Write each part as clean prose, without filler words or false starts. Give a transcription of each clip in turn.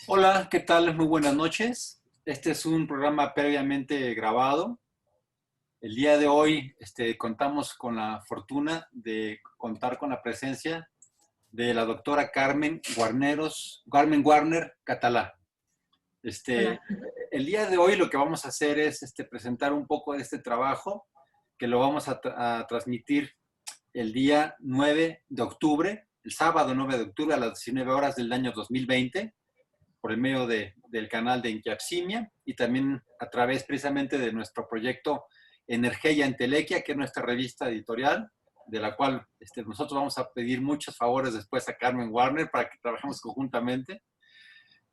Hola, ¿qué tal? Muy buenas noches. Este es un programa previamente grabado. El día de hoy contamos con la fortuna de contar con la presencia de la doctora Carmen Warner Catalá. Este, Hola. el día de hoy lo que vamos a hacer es presentar un poco de este trabajo que lo vamos a transmitir el día 9 de octubre, el sábado 9 de octubre a las 19 horas del año 2020 por el medio del canal de Inquiapsimia y también a través precisamente de nuestro proyecto Energía Entelequia, que es nuestra revista editorial, de la cual nosotros vamos a pedir muchos favores después a Carmen Warner para que trabajemos conjuntamente.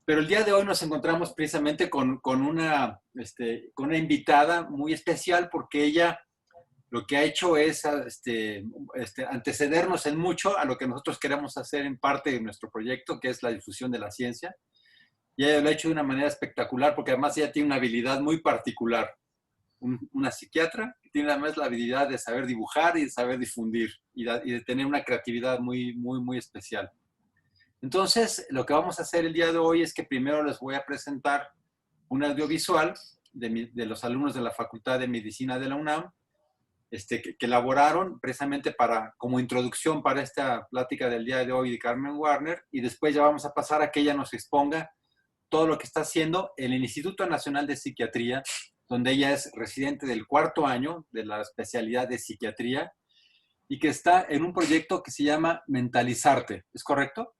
Pero el día de hoy nos encontramos precisamente con una invitada muy especial porque ella lo que ha hecho es antecedernos en mucho a lo que nosotros queremos hacer en parte de nuestro proyecto, que es la difusión de la ciencia. Y ella lo ha hecho de una manera espectacular porque además ella tiene una habilidad muy particular. Una psiquiatra que tiene además la habilidad de saber dibujar y de saber difundir y de tener una creatividad muy, muy, muy especial. Entonces, lo que vamos a hacer el día de hoy es que primero les voy a presentar un audiovisual de los alumnos de la Facultad de Medicina de la UNAM, que elaboraron precisamente como introducción para esta plática del día de hoy de Carmen Warner, y después ya vamos a pasar a que ella nos exponga todo lo que está haciendo el Instituto Nacional de Psiquiatría, donde ella es residente del cuarto año de la especialidad de psiquiatría y que está en un proyecto que se llama Mentalizarte. ¿Es correcto?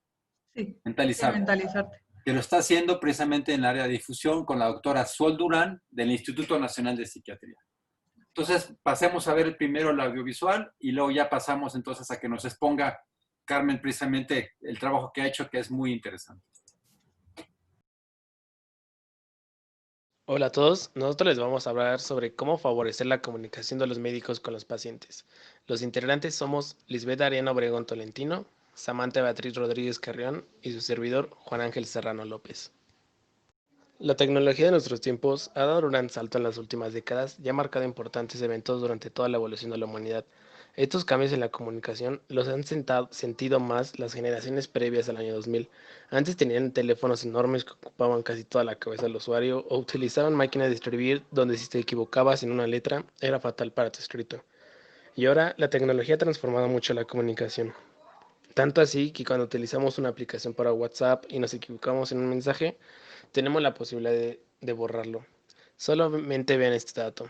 Sí, sí, Mentalizarte. mentalizarte. Que lo está haciendo precisamente en el área de difusión con la doctora Sol Durán del Instituto Nacional de Psiquiatría. Entonces, pasemos a ver primero el audiovisual y luego ya pasamos entonces a que nos exponga Carmen precisamente el trabajo que ha hecho, que es muy interesante. Hola a todos, nosotros les vamos a hablar sobre cómo favorecer la comunicación de los médicos con los pacientes. Los integrantes somos Lisbeth Ariana Obregón Tolentino, Samantha Beatriz Rodríguez Carrión y su servidor Juan Ángel Serrano López. La tecnología de nuestros tiempos ha dado un gran salto en las últimas décadas y ha marcado importantes eventos durante toda la evolución de la humanidad. Estos cambios en la comunicación los han sentido más las generaciones previas al año 2000. Antes tenían teléfonos enormes que ocupaban casi toda la cabeza del usuario o utilizaban máquinas de escribir donde si te equivocabas en una letra era fatal para tu escrito. Y ahora la tecnología ha transformado mucho la comunicación. Tanto así que cuando utilizamos una aplicación para WhatsApp y nos equivocamos en un mensaje, tenemos la posibilidad de borrarlo. Solamente vean este dato,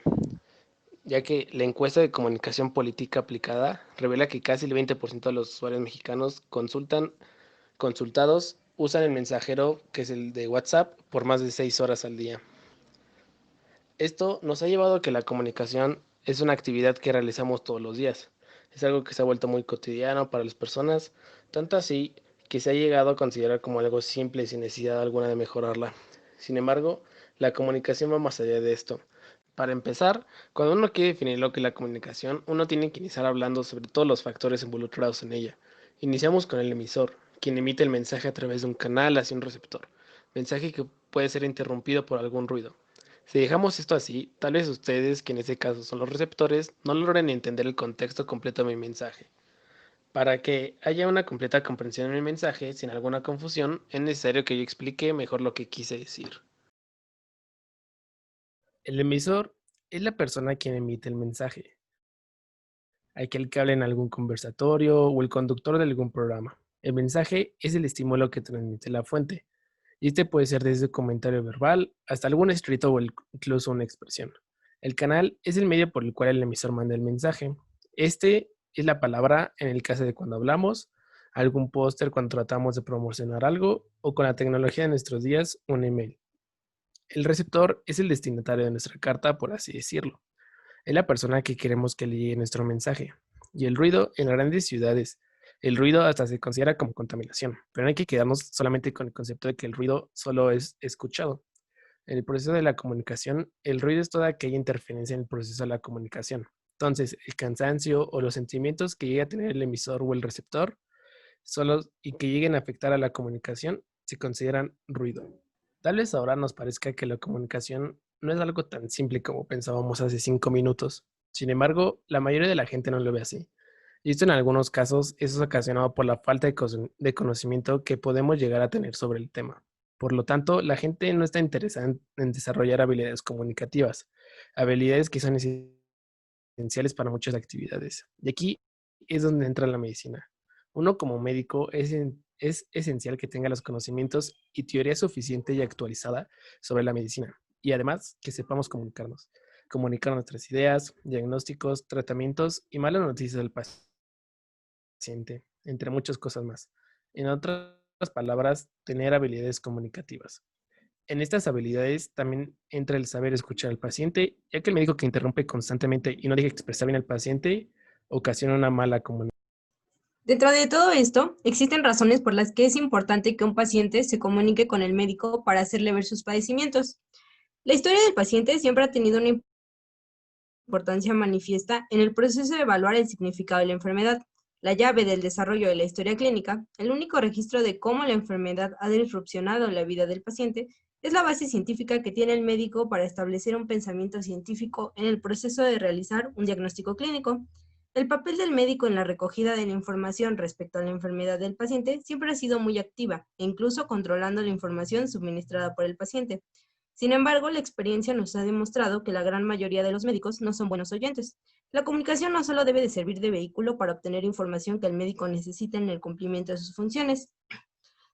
ya que la encuesta de comunicación política aplicada revela que casi el 20% de los usuarios mexicanos consultados usan el mensajero, que es el de WhatsApp, por más de 6 horas al día. Esto nos ha llevado a que la comunicación es una actividad que realizamos todos los días. Es algo que se ha vuelto muy cotidiano para las personas, tanto así que se ha llegado a considerar como algo simple y sin necesidad alguna de mejorarla. Sin embargo, la comunicación va más allá de esto. Para empezar, cuando uno quiere definir lo que es la comunicación, uno tiene que iniciar hablando sobre todos los factores involucrados en ella. Iniciamos con el emisor, quien emite el mensaje a través de un canal hacia un receptor, mensaje que puede ser interrumpido por algún ruido. Si dejamos esto así, tal vez ustedes, que en este caso son los receptores, no logren entender el contexto completo de mi mensaje. Para que haya una completa comprensión de mi mensaje sin alguna confusión, es necesario que yo explique mejor lo que quise decir. El emisor es la persona quien emite el mensaje, aquel que habla en algún conversatorio o el conductor de algún programa. El mensaje es el estímulo que transmite la fuente, y este puede ser desde un comentario verbal hasta algún escrito o incluso una expresión. El canal es el medio por el cual el emisor manda el mensaje. Este es la palabra en el caso de cuando hablamos, algún póster cuando tratamos de promocionar algo o con la tecnología de nuestros días, un email. El receptor es el destinatario de nuestra carta, por así decirlo. Es la persona que queremos que le llegue nuestro mensaje. Y el ruido en las grandes ciudades. El ruido hasta se considera como contaminación, pero no hay que quedarnos solamente con el concepto de que el ruido solo es escuchado. En el proceso de la comunicación, el ruido es toda aquella interferencia en el proceso de la comunicación. Entonces, el cansancio o los sentimientos que llegue a tener el emisor o el receptor solos y que lleguen a afectar a la comunicación se consideran ruido. Tal vez ahora nos parezca que la comunicación no es algo tan simple como pensábamos hace 5 minutos. Sin embargo, la mayoría de la gente no lo ve así. Y esto en algunos casos es ocasionado por la falta de conocimiento que podemos llegar a tener sobre el tema. Por lo tanto, la gente no está interesada en desarrollar habilidades comunicativas, habilidades que son esenciales para muchas actividades. Y aquí es donde entra la medicina. Uno como médico es esencial que tenga los conocimientos y teoría suficiente y actualizada sobre la medicina. Y además que sepamos comunicar nuestras ideas, diagnósticos, tratamientos y malas noticias del paciente, entre muchas cosas más. En otras palabras, tener habilidades comunicativas. En estas habilidades también entra el saber escuchar al paciente, ya que el médico que interrumpe constantemente y no deja expresar bien al paciente ocasiona una mala comunicación. Dentro de todo esto, existen razones por las que es importante que un paciente se comunique con el médico para hacerle ver sus padecimientos. La historia del paciente siempre ha tenido una importancia manifiesta en el proceso de evaluar el significado de la enfermedad. La llave del desarrollo de la historia clínica, el único registro de cómo la enfermedad ha disrupcionado la vida del paciente, es la base científica que tiene el médico para establecer un pensamiento científico en el proceso de realizar un diagnóstico clínico. El papel del médico en la recogida de la información respecto a la enfermedad del paciente siempre ha sido muy activa, e incluso controlando la información suministrada por el paciente. Sin embargo, la experiencia nos ha demostrado que la gran mayoría de los médicos no son buenos oyentes. La comunicación no solo debe de servir de vehículo para obtener información que el médico necesita en el cumplimiento de sus funciones,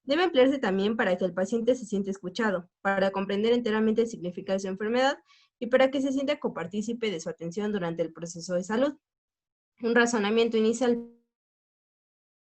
debe emplearse también para que el paciente se sienta escuchado, para comprender enteramente el significado de su enfermedad y para que se sienta copartícipe de su atención durante el proceso de salud. Un razonamiento inicial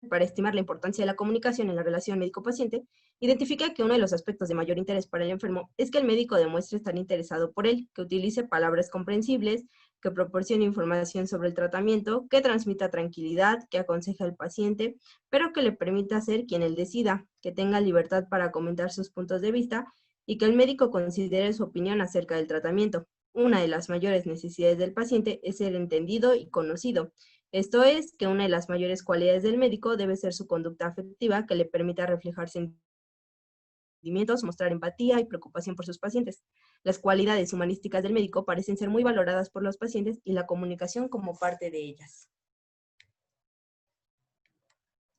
para estimar la importancia de la comunicación en la relación médico-paciente, identifica que uno de los aspectos de mayor interés para el enfermo es que el médico demuestre estar interesado por él, que utilice palabras comprensibles, que proporcione información sobre el tratamiento, que transmita tranquilidad, que aconseje al paciente, pero que le permita ser quien él decida, que tenga libertad para comentar sus puntos de vista y que el médico considere su opinión acerca del tratamiento. Una de las mayores necesidades del paciente es ser entendido y conocido. Esto es, que una de las mayores cualidades del médico debe ser su conducta afectiva que le permita reflejar sentimientos, mostrar empatía y preocupación por sus pacientes. Las cualidades humanísticas del médico parecen ser muy valoradas por los pacientes y la comunicación como parte de ellas.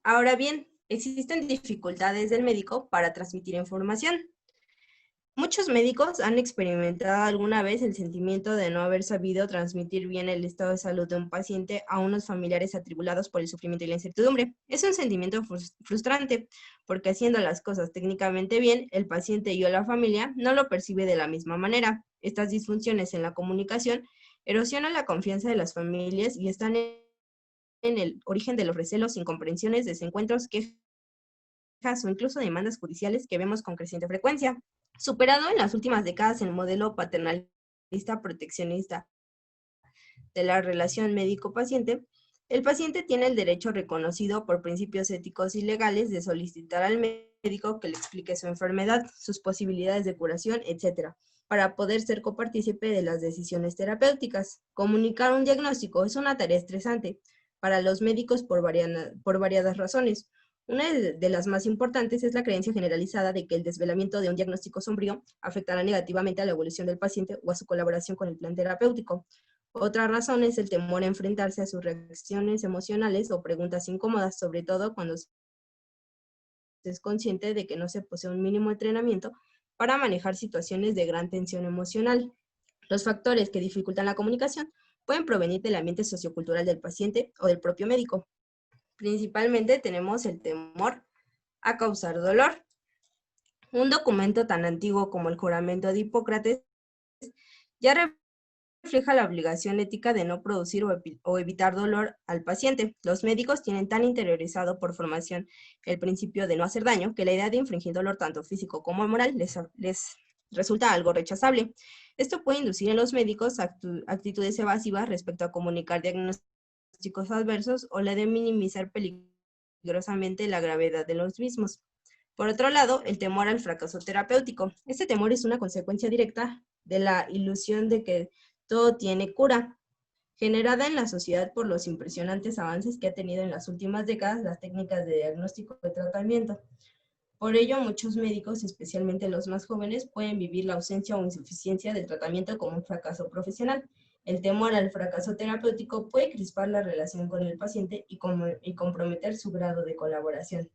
Ahora bien, existen dificultades del médico para transmitir información. Muchos médicos han experimentado alguna vez el sentimiento de no haber sabido transmitir bien el estado de salud de un paciente a unos familiares atribulados por el sufrimiento y la incertidumbre. Es un sentimiento frustrante, porque haciendo las cosas técnicamente bien, el paciente y o la familia no lo percibe de la misma manera. Estas disfunciones en la comunicación erosionan la confianza de las familias y están en el origen de los recelos, incomprensiones, desencuentros, quejas o incluso demandas judiciales que vemos con creciente frecuencia. Superado en las últimas décadas el modelo paternalista proteccionista de la relación médico-paciente, el paciente tiene el derecho reconocido por principios éticos y legales de solicitar al médico que le explique su enfermedad, sus posibilidades de curación, etc., para poder ser copartícipe de las decisiones terapéuticas. Comunicar un diagnóstico es una tarea estresante para los médicos por variadas razones. Una de las más importantes es la creencia generalizada de que el desvelamiento de un diagnóstico sombrío afectará negativamente a la evolución del paciente o a su colaboración con el plan terapéutico. Otra razón es el temor a enfrentarse a sus reacciones emocionales o preguntas incómodas, sobre todo cuando se es consciente de que no se posee un mínimo entrenamiento para manejar situaciones de gran tensión emocional. Los factores que dificultan la comunicación pueden provenir del ambiente sociocultural del paciente o del propio médico. Principalmente tenemos el temor a causar dolor. Un documento tan antiguo como el juramento de Hipócrates ya refleja la obligación ética de no producir o evitar dolor al paciente. Los médicos tienen tan interiorizado por formación el principio de no hacer daño que la idea de infringir dolor tanto físico como moral les resulta algo rechazable. Esto puede inducir en los médicos actitudes evasivas respecto a comunicar diagnósticos adversos o la de minimizar peligrosamente la gravedad de los mismos. Por otro lado, el temor al fracaso terapéutico. Este temor es una consecuencia directa de la ilusión de que todo tiene cura, generada en la sociedad por los impresionantes avances que ha tenido en las últimas décadas las técnicas de diagnóstico y tratamiento. Por ello, muchos médicos, especialmente los más jóvenes, pueden vivir la ausencia o insuficiencia del tratamiento como un fracaso profesional. El temor al fracaso terapéutico puede crispar la relación con el paciente y comprometer su grado de colaboración.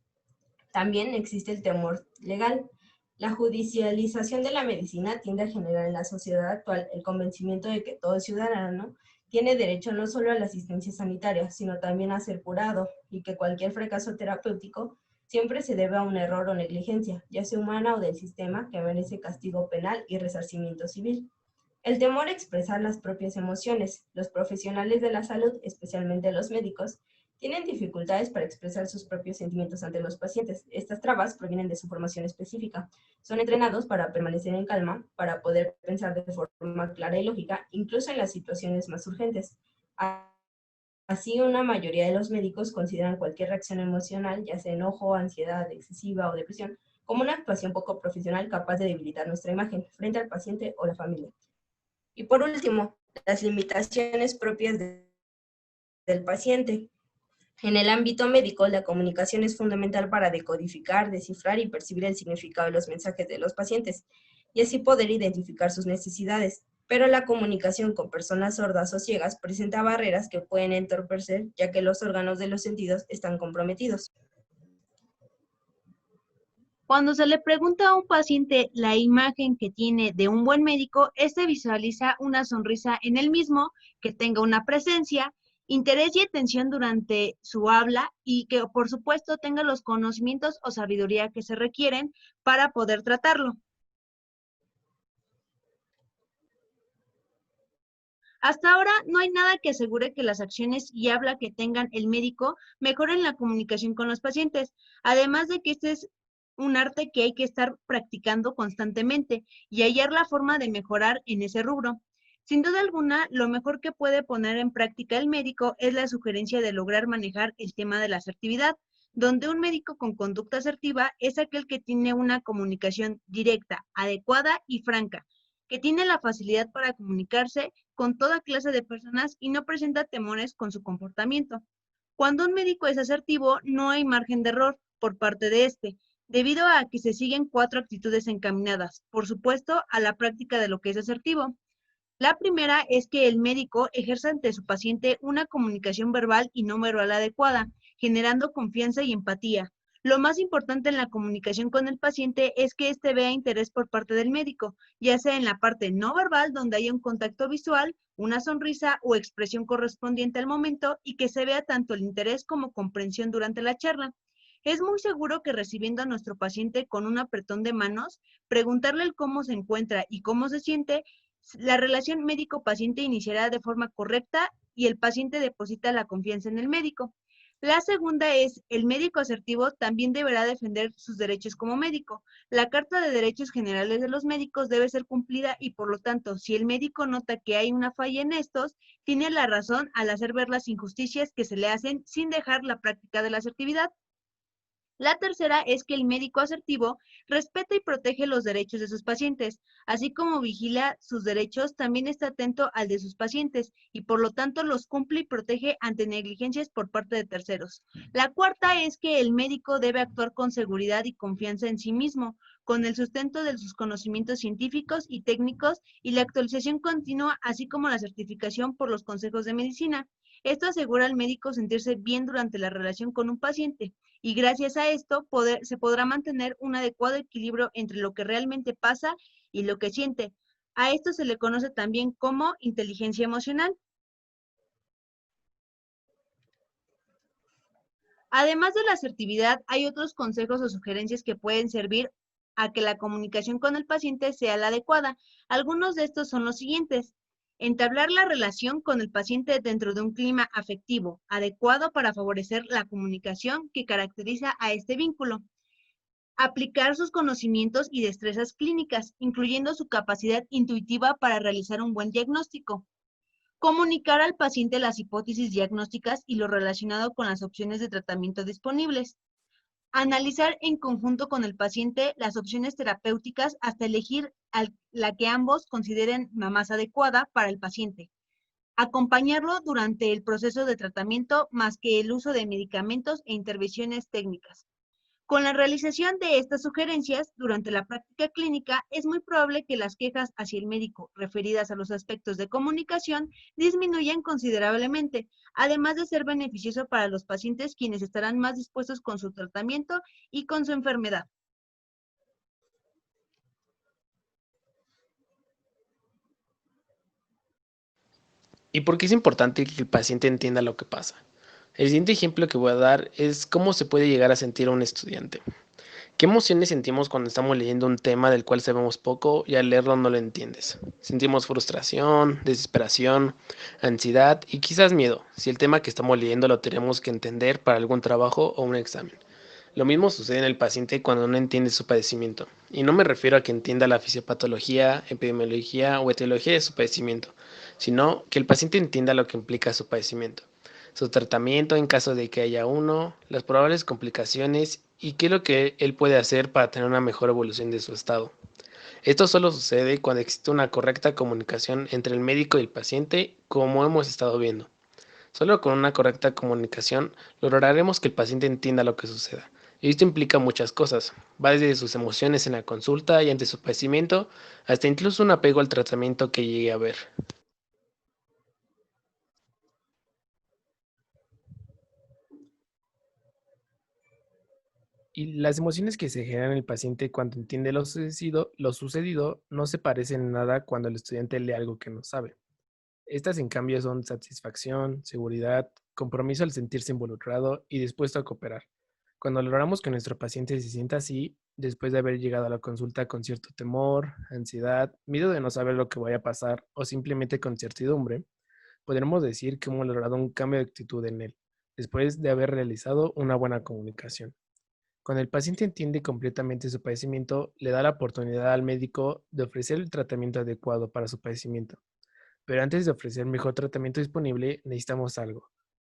También existe el temor legal. La judicialización de la medicina tiende a generar en la sociedad actual el convencimiento de que todo ciudadano tiene derecho no solo a la asistencia sanitaria, sino también a ser curado, y que cualquier fracaso terapéutico siempre se debe a un error o negligencia, ya sea humana o del sistema, que merece castigo penal y resarcimiento civil. El temor a expresar las propias emociones. Los profesionales de la salud, especialmente los médicos, tienen dificultades para expresar sus propios sentimientos ante los pacientes. Estas trabas provienen de su formación específica. Son entrenados para permanecer en calma, para poder pensar de forma clara y lógica, incluso en las situaciones más urgentes. Así, una mayoría de los médicos consideran cualquier reacción emocional, ya sea enojo, ansiedad excesiva o depresión, como una actuación poco profesional capaz de debilitar nuestra imagen frente al paciente o la familia. Y por último, las limitaciones propias del paciente. En el ámbito médico, la comunicación es fundamental para decodificar, descifrar y percibir el significado de los mensajes de los pacientes, y así poder identificar sus necesidades. Pero la comunicación con personas sordas o ciegas presenta barreras que pueden entorpecer, ya que los órganos de los sentidos están comprometidos. Cuando se le pregunta a un paciente la imagen que tiene de un buen médico, este visualiza una sonrisa en él mismo, que tenga una presencia, interés y atención durante su habla y que, por supuesto, tenga los conocimientos o sabiduría que se requieren para poder tratarlo. Hasta ahora no hay nada que asegure que las acciones y habla que tengan el médico mejoren la comunicación con los pacientes, además de que este es un arte que hay que estar practicando constantemente y hallar la forma de mejorar en ese rubro. Sin duda alguna, lo mejor que puede poner en práctica el médico es la sugerencia de lograr manejar el tema de la asertividad, donde un médico con conducta asertiva es aquel que tiene una comunicación directa, adecuada y franca, que tiene la facilidad para comunicarse con toda clase de personas y no presenta temores con su comportamiento. Cuando un médico es asertivo, no hay margen de error por parte de este, debido a que se siguen 4 actitudes encaminadas, por supuesto, a la práctica de lo que es asertivo. La primera es que el médico ejerza ante su paciente una comunicación verbal y no verbal adecuada, generando confianza y empatía. Lo más importante en la comunicación con el paciente es que éste vea interés por parte del médico, ya sea en la parte no verbal, donde haya un contacto visual, una sonrisa o expresión correspondiente al momento, y que se vea tanto el interés como comprensión durante la charla. Es muy seguro que recibiendo a nuestro paciente con un apretón de manos, preguntarle el cómo se encuentra y cómo se siente, la relación médico-paciente iniciará de forma correcta y el paciente deposita la confianza en el médico. La segunda es, el médico asertivo también deberá defender sus derechos como médico. La Carta de Derechos Generales de los Médicos debe ser cumplida y, por lo tanto, si el médico nota que hay una falla en estos, tiene la razón al hacer ver las injusticias que se le hacen sin dejar la práctica de la asertividad. La tercera es que el médico asertivo respeta y protege los derechos de sus pacientes, así como vigila sus derechos, también está atento al de sus pacientes y por lo tanto los cumple y protege ante negligencias por parte de terceros. La cuarta es que el médico debe actuar con seguridad y confianza en sí mismo, con el sustento de sus conocimientos científicos y técnicos y la actualización continua, así como la certificación por los consejos de medicina. Esto asegura al médico sentirse bien durante la relación con un paciente. Y gracias a esto se podrá mantener un adecuado equilibrio entre lo que realmente pasa y lo que siente. A esto se le conoce también como inteligencia emocional. Además de la asertividad, hay otros consejos o sugerencias que pueden servir a que la comunicación con el paciente sea la adecuada. Algunos de estos son los siguientes. Entablar la relación con el paciente dentro de un clima afectivo, adecuado para favorecer la comunicación que caracteriza a este vínculo. Aplicar sus conocimientos y destrezas clínicas, incluyendo su capacidad intuitiva para realizar un buen diagnóstico. Comunicar al paciente las hipótesis diagnósticas y lo relacionado con las opciones de tratamiento disponibles. Analizar en conjunto con el paciente las opciones terapéuticas hasta elegir la que ambos consideren la más adecuada para el paciente. Acompañarlo durante el proceso de tratamiento más que el uso de medicamentos e intervenciones técnicas. Con la realización de estas sugerencias durante la práctica clínica, es muy probable que las quejas hacia el médico referidas a los aspectos de comunicación disminuyan considerablemente, además de ser beneficioso para los pacientes, quienes estarán más dispuestos con su tratamiento y con su enfermedad. ¿Y por qué es importante que el paciente entienda lo que pasa? El siguiente ejemplo que voy a dar es cómo se puede llegar a sentir un estudiante. ¿Qué emociones sentimos cuando estamos leyendo un tema del cual sabemos poco y al leerlo no lo entiendes? Sentimos frustración, desesperación, ansiedad y quizás miedo, si el tema que estamos leyendo lo tenemos que entender para algún trabajo o un examen. Lo mismo sucede en el paciente cuando no entiende su padecimiento. Y no me refiero a que entienda la fisiopatología, epidemiología o etiología de su padecimiento, sino que el paciente entienda lo que implica su padecimiento, su tratamiento en caso de que haya uno, las probables complicaciones y qué es lo que él puede hacer para tener una mejor evolución de su estado. Esto solo sucede cuando existe una correcta comunicación entre el médico y el paciente, como hemos estado viendo. Solo con una correcta comunicación lograremos que el paciente entienda lo que suceda. Y esto implica muchas cosas. Va desde sus emociones en la consulta y ante su padecimiento, hasta incluso un apego al tratamiento que llegue a ver. Y las emociones que se generan en el paciente cuando entiende lo sucedido no se parecen en nada cuando el estudiante lee algo que no sabe. Estas, en cambio, son satisfacción, seguridad, compromiso al sentirse involucrado y dispuesto a cooperar. Cuando logramos que nuestro paciente se sienta así, después de haber llegado a la consulta con cierto temor, ansiedad, miedo de no saber lo que vaya a pasar o simplemente con certidumbre, podremos decir que hemos logrado un cambio de actitud en él, después de haber realizado una buena comunicación. Cuando el paciente entiende completamente su padecimiento, le da la oportunidad al médico de ofrecer el tratamiento adecuado para su padecimiento. Pero antes de ofrecer el mejor tratamiento disponible, necesitamos algo.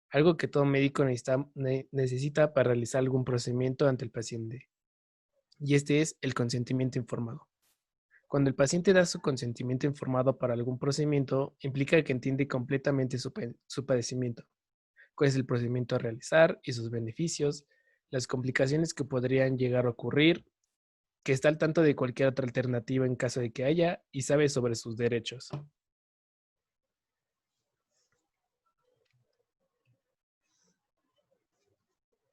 Algo que todo médico necesita para realizar algún procedimiento ante el paciente. Y este es el consentimiento informado. Cuando el paciente da su consentimiento informado para algún procedimiento, implica que entiende completamente su padecimiento, cuál es el procedimiento a realizar y sus beneficios, las complicaciones que podrían llegar a ocurrir, que está al tanto de cualquier otra alternativa en caso de que haya y sabe sobre sus derechos.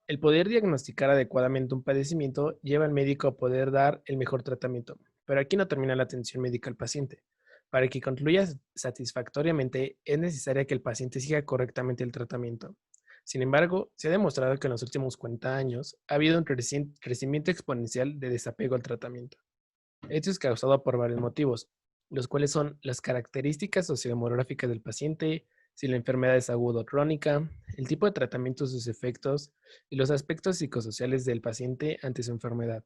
El poder diagnosticar adecuadamente un padecimiento lleva al médico a poder dar el mejor tratamiento, pero aquí no termina la atención médica al paciente. Para que concluya satisfactoriamente, es necesario que el paciente siga correctamente el tratamiento. Sin embargo, se ha demostrado que en los últimos 40 años ha habido un crecimiento exponencial de desapego al tratamiento. Esto es causado por varios motivos, los cuales son las características sociodemográficas del paciente, si la enfermedad es aguda o crónica, el tipo de tratamiento, sus efectos y los aspectos psicosociales del paciente ante su enfermedad.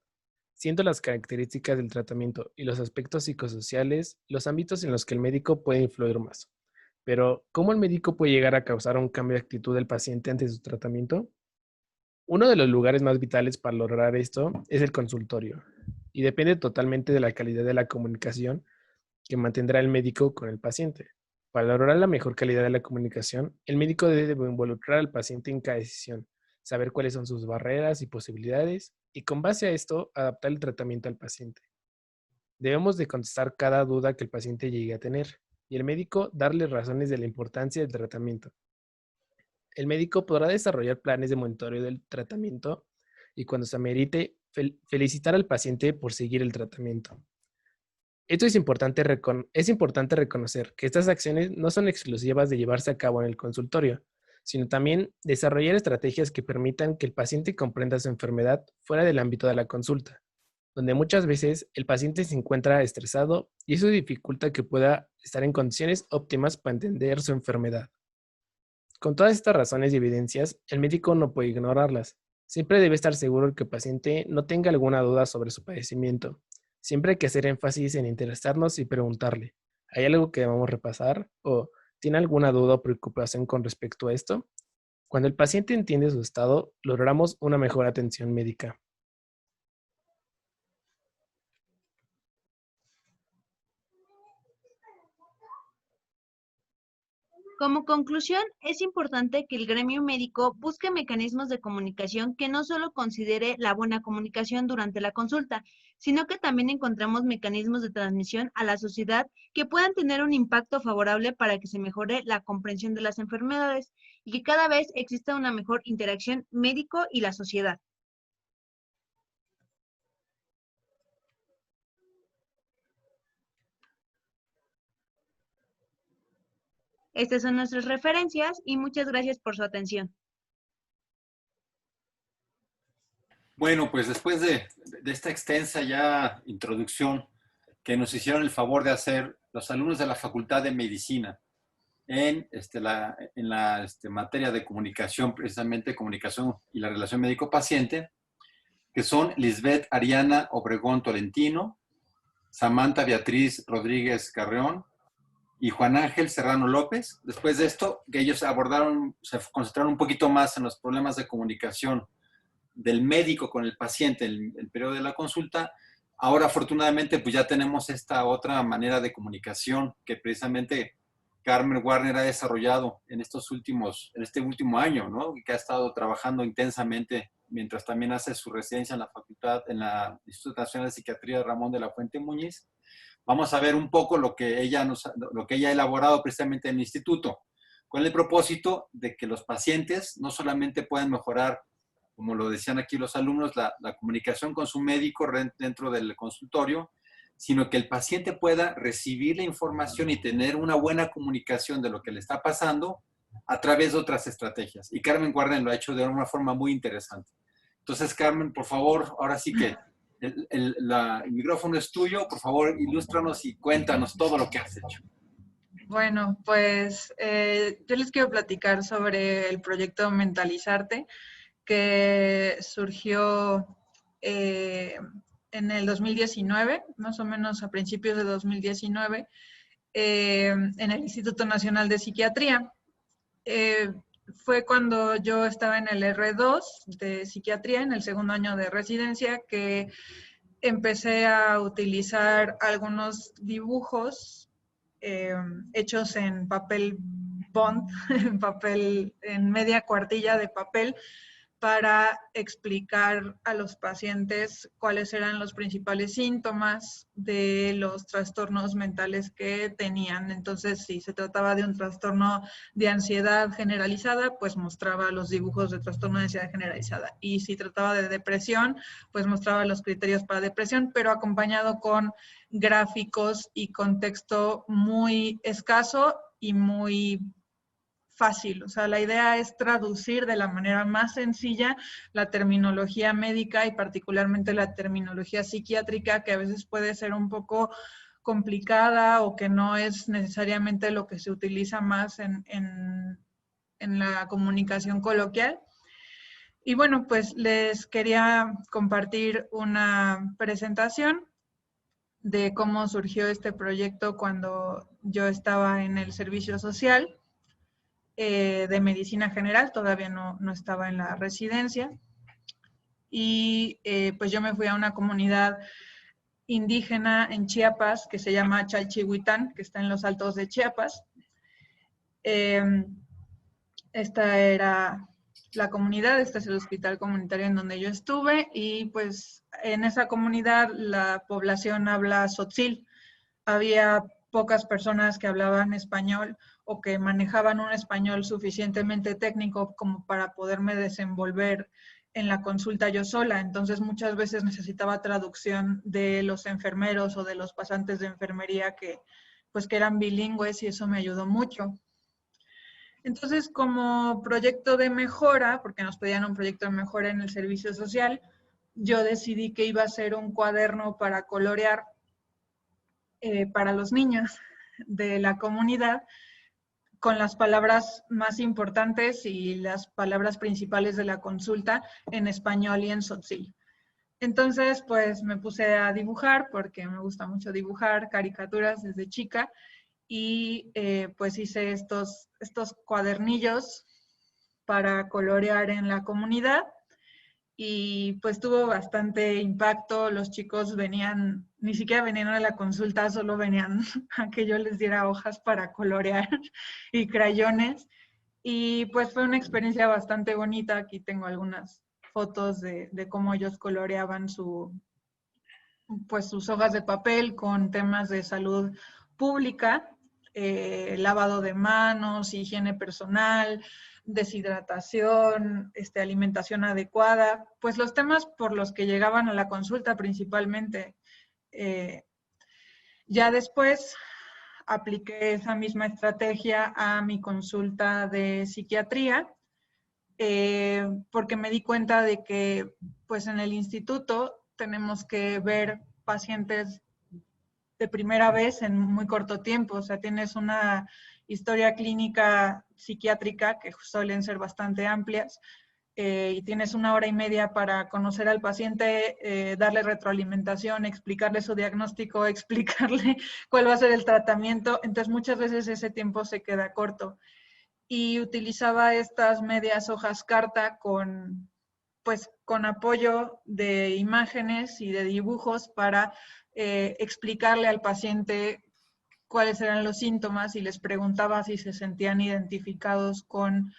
Siendo las características del tratamiento y los aspectos psicosociales los ámbitos en los que el médico puede influir más. Pero, ¿cómo el médico puede llegar a causar un cambio de actitud del paciente ante su tratamiento? Uno de los lugares más vitales para lograr esto es el consultorio, y depende totalmente de la calidad de la comunicación que mantendrá el médico con el paciente. Para lograr la mejor calidad de la comunicación, el médico debe involucrar al paciente en cada decisión, saber cuáles son sus barreras y posibilidades, y con base a esto, adaptar el tratamiento al paciente. Debemos de contestar cada duda que el paciente llegue a tener, y el médico darle razones de la importancia del tratamiento. El médico podrá desarrollar planes de monitoreo del tratamiento y cuando se amerite, felicitar al paciente por seguir el tratamiento. Esto es importante reconocer que estas acciones no son exclusivas de llevarse a cabo en el consultorio, sino también desarrollar estrategias que permitan que el paciente comprenda su enfermedad fuera del ámbito de la consulta, donde muchas veces el paciente se encuentra estresado y eso dificulta que pueda estar en condiciones óptimas para entender su enfermedad. Con todas estas razones y evidencias, el médico no puede ignorarlas. Siempre debe estar seguro de que el paciente no tenga alguna duda sobre su padecimiento. Siempre hay que hacer énfasis en interesarnos y preguntarle, ¿hay algo que debamos repasar? ¿O tiene alguna duda o preocupación con respecto a esto? Cuando el paciente entiende su estado, logramos una mejor atención médica. Como conclusión, es importante que el gremio médico busque mecanismos de comunicación que no solo considere la buena comunicación durante la consulta, sino que también encontremos mecanismos de transmisión a la sociedad que puedan tener un impacto favorable para que se mejore la comprensión de las enfermedades y que cada vez exista una mejor interacción médico y la sociedad. Estas son nuestras referencias y muchas gracias por su atención. Bueno, pues después de esta extensa ya introducción que nos hicieron el favor de hacer los alumnos de la Facultad de Medicina en la materia de comunicación, precisamente comunicación y la relación médico-paciente, que son Lisbeth Ariana Obregón Tolentino, Samantha Beatriz Rodríguez Carreón y Juan Ángel Serrano López. Después de esto, que ellos se concentraron un poquito más en los problemas de comunicación del médico con el paciente en el periodo de la consulta. Ahora, afortunadamente, pues ya tenemos esta otra manera de comunicación que precisamente Carmen Warner ha desarrollado en este último año, ¿no? Que ha estado trabajando intensamente mientras también hace su residencia en la facultad, en la Instituto Nacional de Psiquiatría Ramón de la Fuente Muñiz. Vamos a ver un poco lo que ella ha elaborado precisamente en el instituto, con el propósito de que los pacientes no solamente puedan mejorar, como lo decían aquí los alumnos, la comunicación con su médico dentro del consultorio, sino que el paciente pueda recibir la información y tener una buena comunicación de lo que le está pasando a través de otras estrategias. Y Carmen Warner lo ha hecho de una forma muy interesante. Entonces, Carmen, por favor, ahora sí que el micrófono es tuyo. Por favor, ilústranos y cuéntanos todo lo que has hecho. Bueno, pues yo les quiero platicar sobre el proyecto Mentalizarte, que surgió en el 2019, más o menos a principios de 2019, en el Instituto Nacional de Psiquiatría. Fue cuando yo estaba en el R2 de Psiquiatría, en el segundo año de residencia, que empecé a utilizar algunos dibujos hechos en papel bond, en media cuartilla de papel, para explicar a los pacientes cuáles eran los principales síntomas de los trastornos mentales que tenían. Entonces, si se trataba de un trastorno de ansiedad generalizada, pues mostraba los dibujos de trastorno de ansiedad generalizada. Y si trataba de depresión, pues mostraba los criterios para depresión, pero acompañado con gráficos y contexto muy escaso y muy fácil. O sea, la idea es traducir de la manera más sencilla la terminología médica y particularmente la terminología psiquiátrica, que a veces puede ser un poco complicada o que no es necesariamente lo que se utiliza más en la comunicación coloquial. Y bueno, pues les quería compartir una presentación de cómo surgió este proyecto cuando yo estaba en el servicio social de medicina general, todavía no estaba en la residencia. Y pues yo me fui a una comunidad indígena en Chiapas que se llama Chalchihuitán, que está en los altos de Chiapas. Esta era la comunidad, este es el hospital comunitario en donde yo estuve, y pues en esa comunidad la población habla tzotzil. Había pocas personas que hablaban español o que manejaban un español suficientemente técnico como para poderme desenvolver en la consulta yo sola. Entonces muchas veces necesitaba traducción de los enfermeros o de los pasantes de enfermería que eran bilingües, y eso me ayudó mucho. Entonces, como proyecto de mejora, porque nos pedían un proyecto de mejora en el servicio social, yo decidí que iba a ser un cuaderno para colorear para los niños de la comunidad, con las palabras más importantes y las palabras principales de la consulta en español y en tzotzil. Entonces, pues me puse a dibujar, porque me gusta mucho dibujar caricaturas desde chica, y pues hice estos cuadernillos para colorear en la comunidad. Y pues tuvo bastante impacto. Los chicos ni siquiera venían a la consulta, solo venían a que yo les diera hojas para colorear y crayones. Y pues fue una experiencia bastante bonita. Aquí tengo algunas fotos de cómo ellos coloreaban sus hojas de papel con temas de salud pública, lavado de manos, higiene personal, deshidratación, alimentación adecuada, pues los temas por los que llegaban a la consulta principalmente. Ya después, apliqué esa misma estrategia a mi consulta de psiquiatría, porque me di cuenta de que pues en el instituto tenemos que ver pacientes de primera vez en muy corto tiempo. O sea, tienes una historia clínica psiquiátrica que suelen ser bastante amplias, y tienes 1 hora y media para conocer al paciente, darle retroalimentación, explicarle su diagnóstico, explicarle cuál va a ser el tratamiento. Entonces muchas veces ese tiempo se queda corto. Y utilizaba estas medias hojas carta con apoyo de imágenes y de dibujos para explicarle al paciente cuáles eran los síntomas y les preguntaba si se sentían identificados con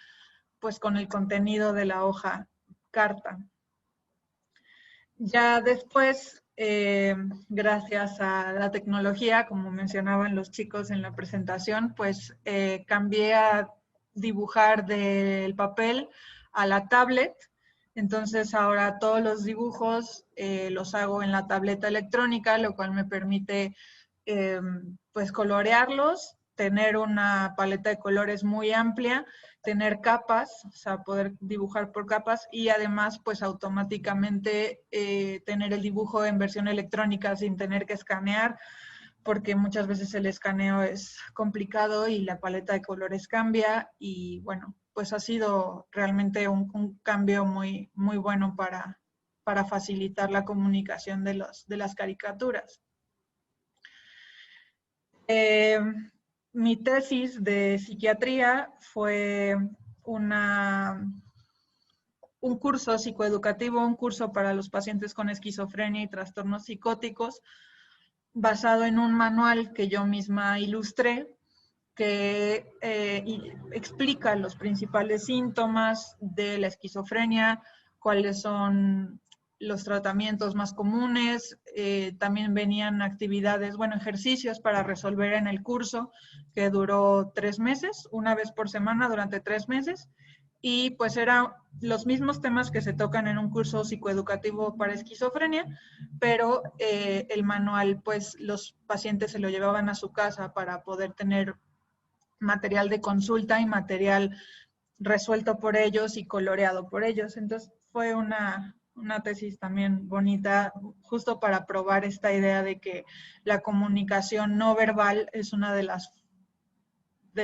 el contenido de la hoja carta. Ya después, gracias a la tecnología, como mencionaban los chicos en la presentación, pues cambié a dibujar del papel a la tablet. Entonces ahora todos los dibujos los hago en la tableta electrónica, lo cual me permite pues colorearlos, tener una paleta de colores muy amplia, tener capas, o sea, poder dibujar por capas y además pues automáticamente tener el dibujo en versión electrónica sin tener que escanear, porque muchas veces el escaneo es complicado y la paleta de colores cambia y bueno, pues ha sido realmente un cambio muy, muy bueno para facilitar la comunicación de las caricaturas. Mi tesis de psiquiatría fue un curso psicoeducativo, un curso para los pacientes con esquizofrenia y trastornos psicóticos, basado en un manual que yo misma ilustré, que explica los principales síntomas de la esquizofrenia, cuáles son los tratamientos más comunes. También venían actividades, ejercicios para resolver en el curso, que duró 3 meses, 1 vez por semana durante 3 meses. Y pues eran los mismos temas que se tocan en un curso psicoeducativo para esquizofrenia, pero el manual, pues los pacientes se lo llevaban a su casa para poder tener material de consulta y material resuelto por ellos y coloreado por ellos. Entonces fue una tesis también bonita, justo para probar esta idea de que la comunicación no verbal es una de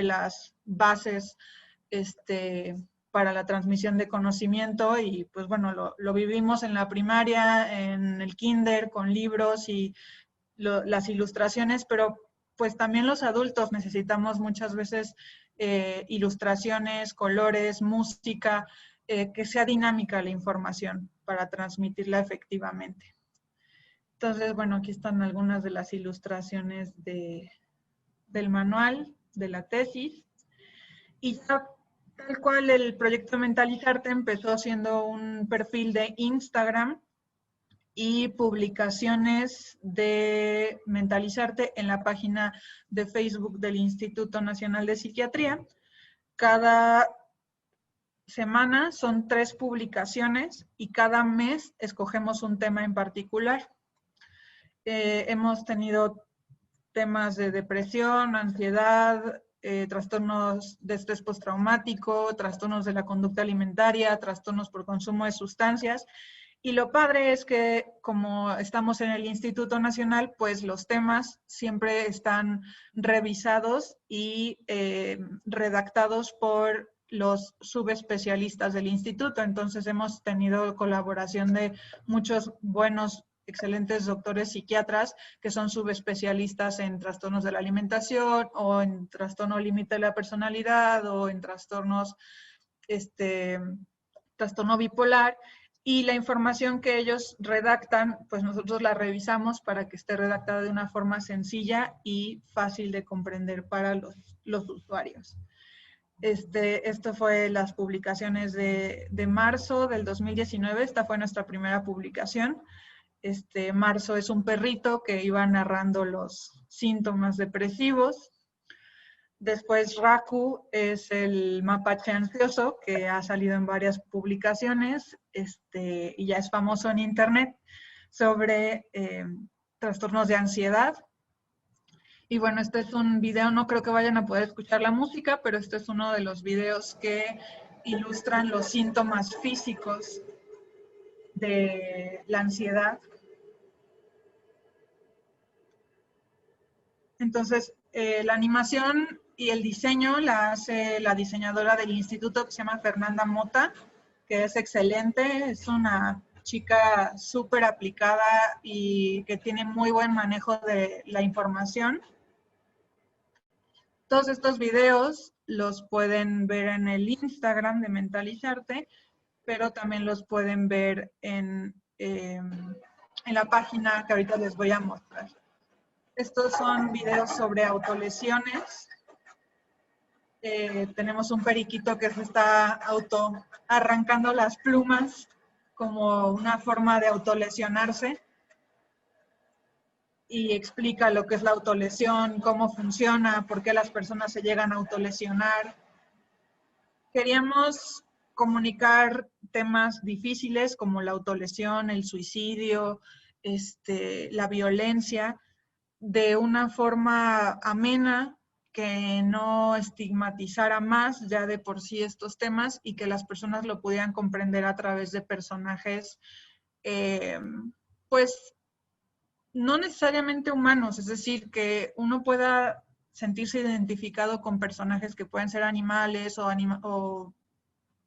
las bases para la transmisión de conocimiento y pues bueno, lo vivimos en la primaria, en el kinder, con libros y las ilustraciones, pero pues también los adultos necesitamos muchas veces ilustraciones, colores, música, que sea dinámica la información para transmitirla efectivamente. Entonces, bueno, aquí están algunas de las ilustraciones del manual, de la tesis. Y ya, tal cual, el proyecto Mentalizarte empezó siendo un perfil de Instagram y publicaciones de Mentalizarte en la página de Facebook del Instituto Nacional de Psiquiatría. Cada semana son 3 publicaciones y cada mes escogemos un tema en particular. Hemos tenido temas de depresión, ansiedad, trastornos de estrés postraumático, trastornos de la conducta alimentaria, trastornos por consumo de sustancias. Y lo padre es que como estamos en el Instituto Nacional, pues los temas siempre están revisados y redactados por los subespecialistas del instituto. Entonces hemos tenido colaboración de muchos buenos, excelentes doctores psiquiatras que son subespecialistas en trastornos de la alimentación o en trastorno límite de la personalidad o en trastornos, trastorno bipolar. Y la información que ellos redactan, pues nosotros la revisamos para que esté redactada de una forma sencilla y fácil de comprender para los usuarios. Esto fue las publicaciones de marzo del 2019. Esta fue nuestra primera publicación. Marzo es un perrito que iba narrando los síntomas depresivos. Después Raku es el mapache ansioso, que ha salido en varias publicaciones y ya es famoso en internet, sobre trastornos de ansiedad. Y bueno, este es un video, no creo que vayan a poder escuchar la música, pero este es uno de los videos que ilustran los síntomas físicos de la ansiedad. Entonces, la animación y el diseño la hace la diseñadora del instituto, que se llama Fernanda Mota, que es excelente, es una chica súper aplicada y que tiene muy buen manejo de la información. Todos estos videos los pueden ver en el Instagram de Mentalizarte, pero también los pueden ver en la página que ahorita les voy a mostrar. Estos son videos sobre autolesiones. Tenemos un periquito que se está arrancando las plumas como una forma de autolesionarse. Y explica lo que es la autolesión, cómo funciona, por qué las personas se llegan a autolesionar. Queríamos comunicar temas difíciles como la autolesión, el suicidio, la violencia, de una forma amena, que no estigmatizara más ya de por sí estos temas y que las personas lo pudieran comprender a través de personajes, pues, no necesariamente humanos, es decir, que uno pueda sentirse identificado con personajes que pueden ser animales o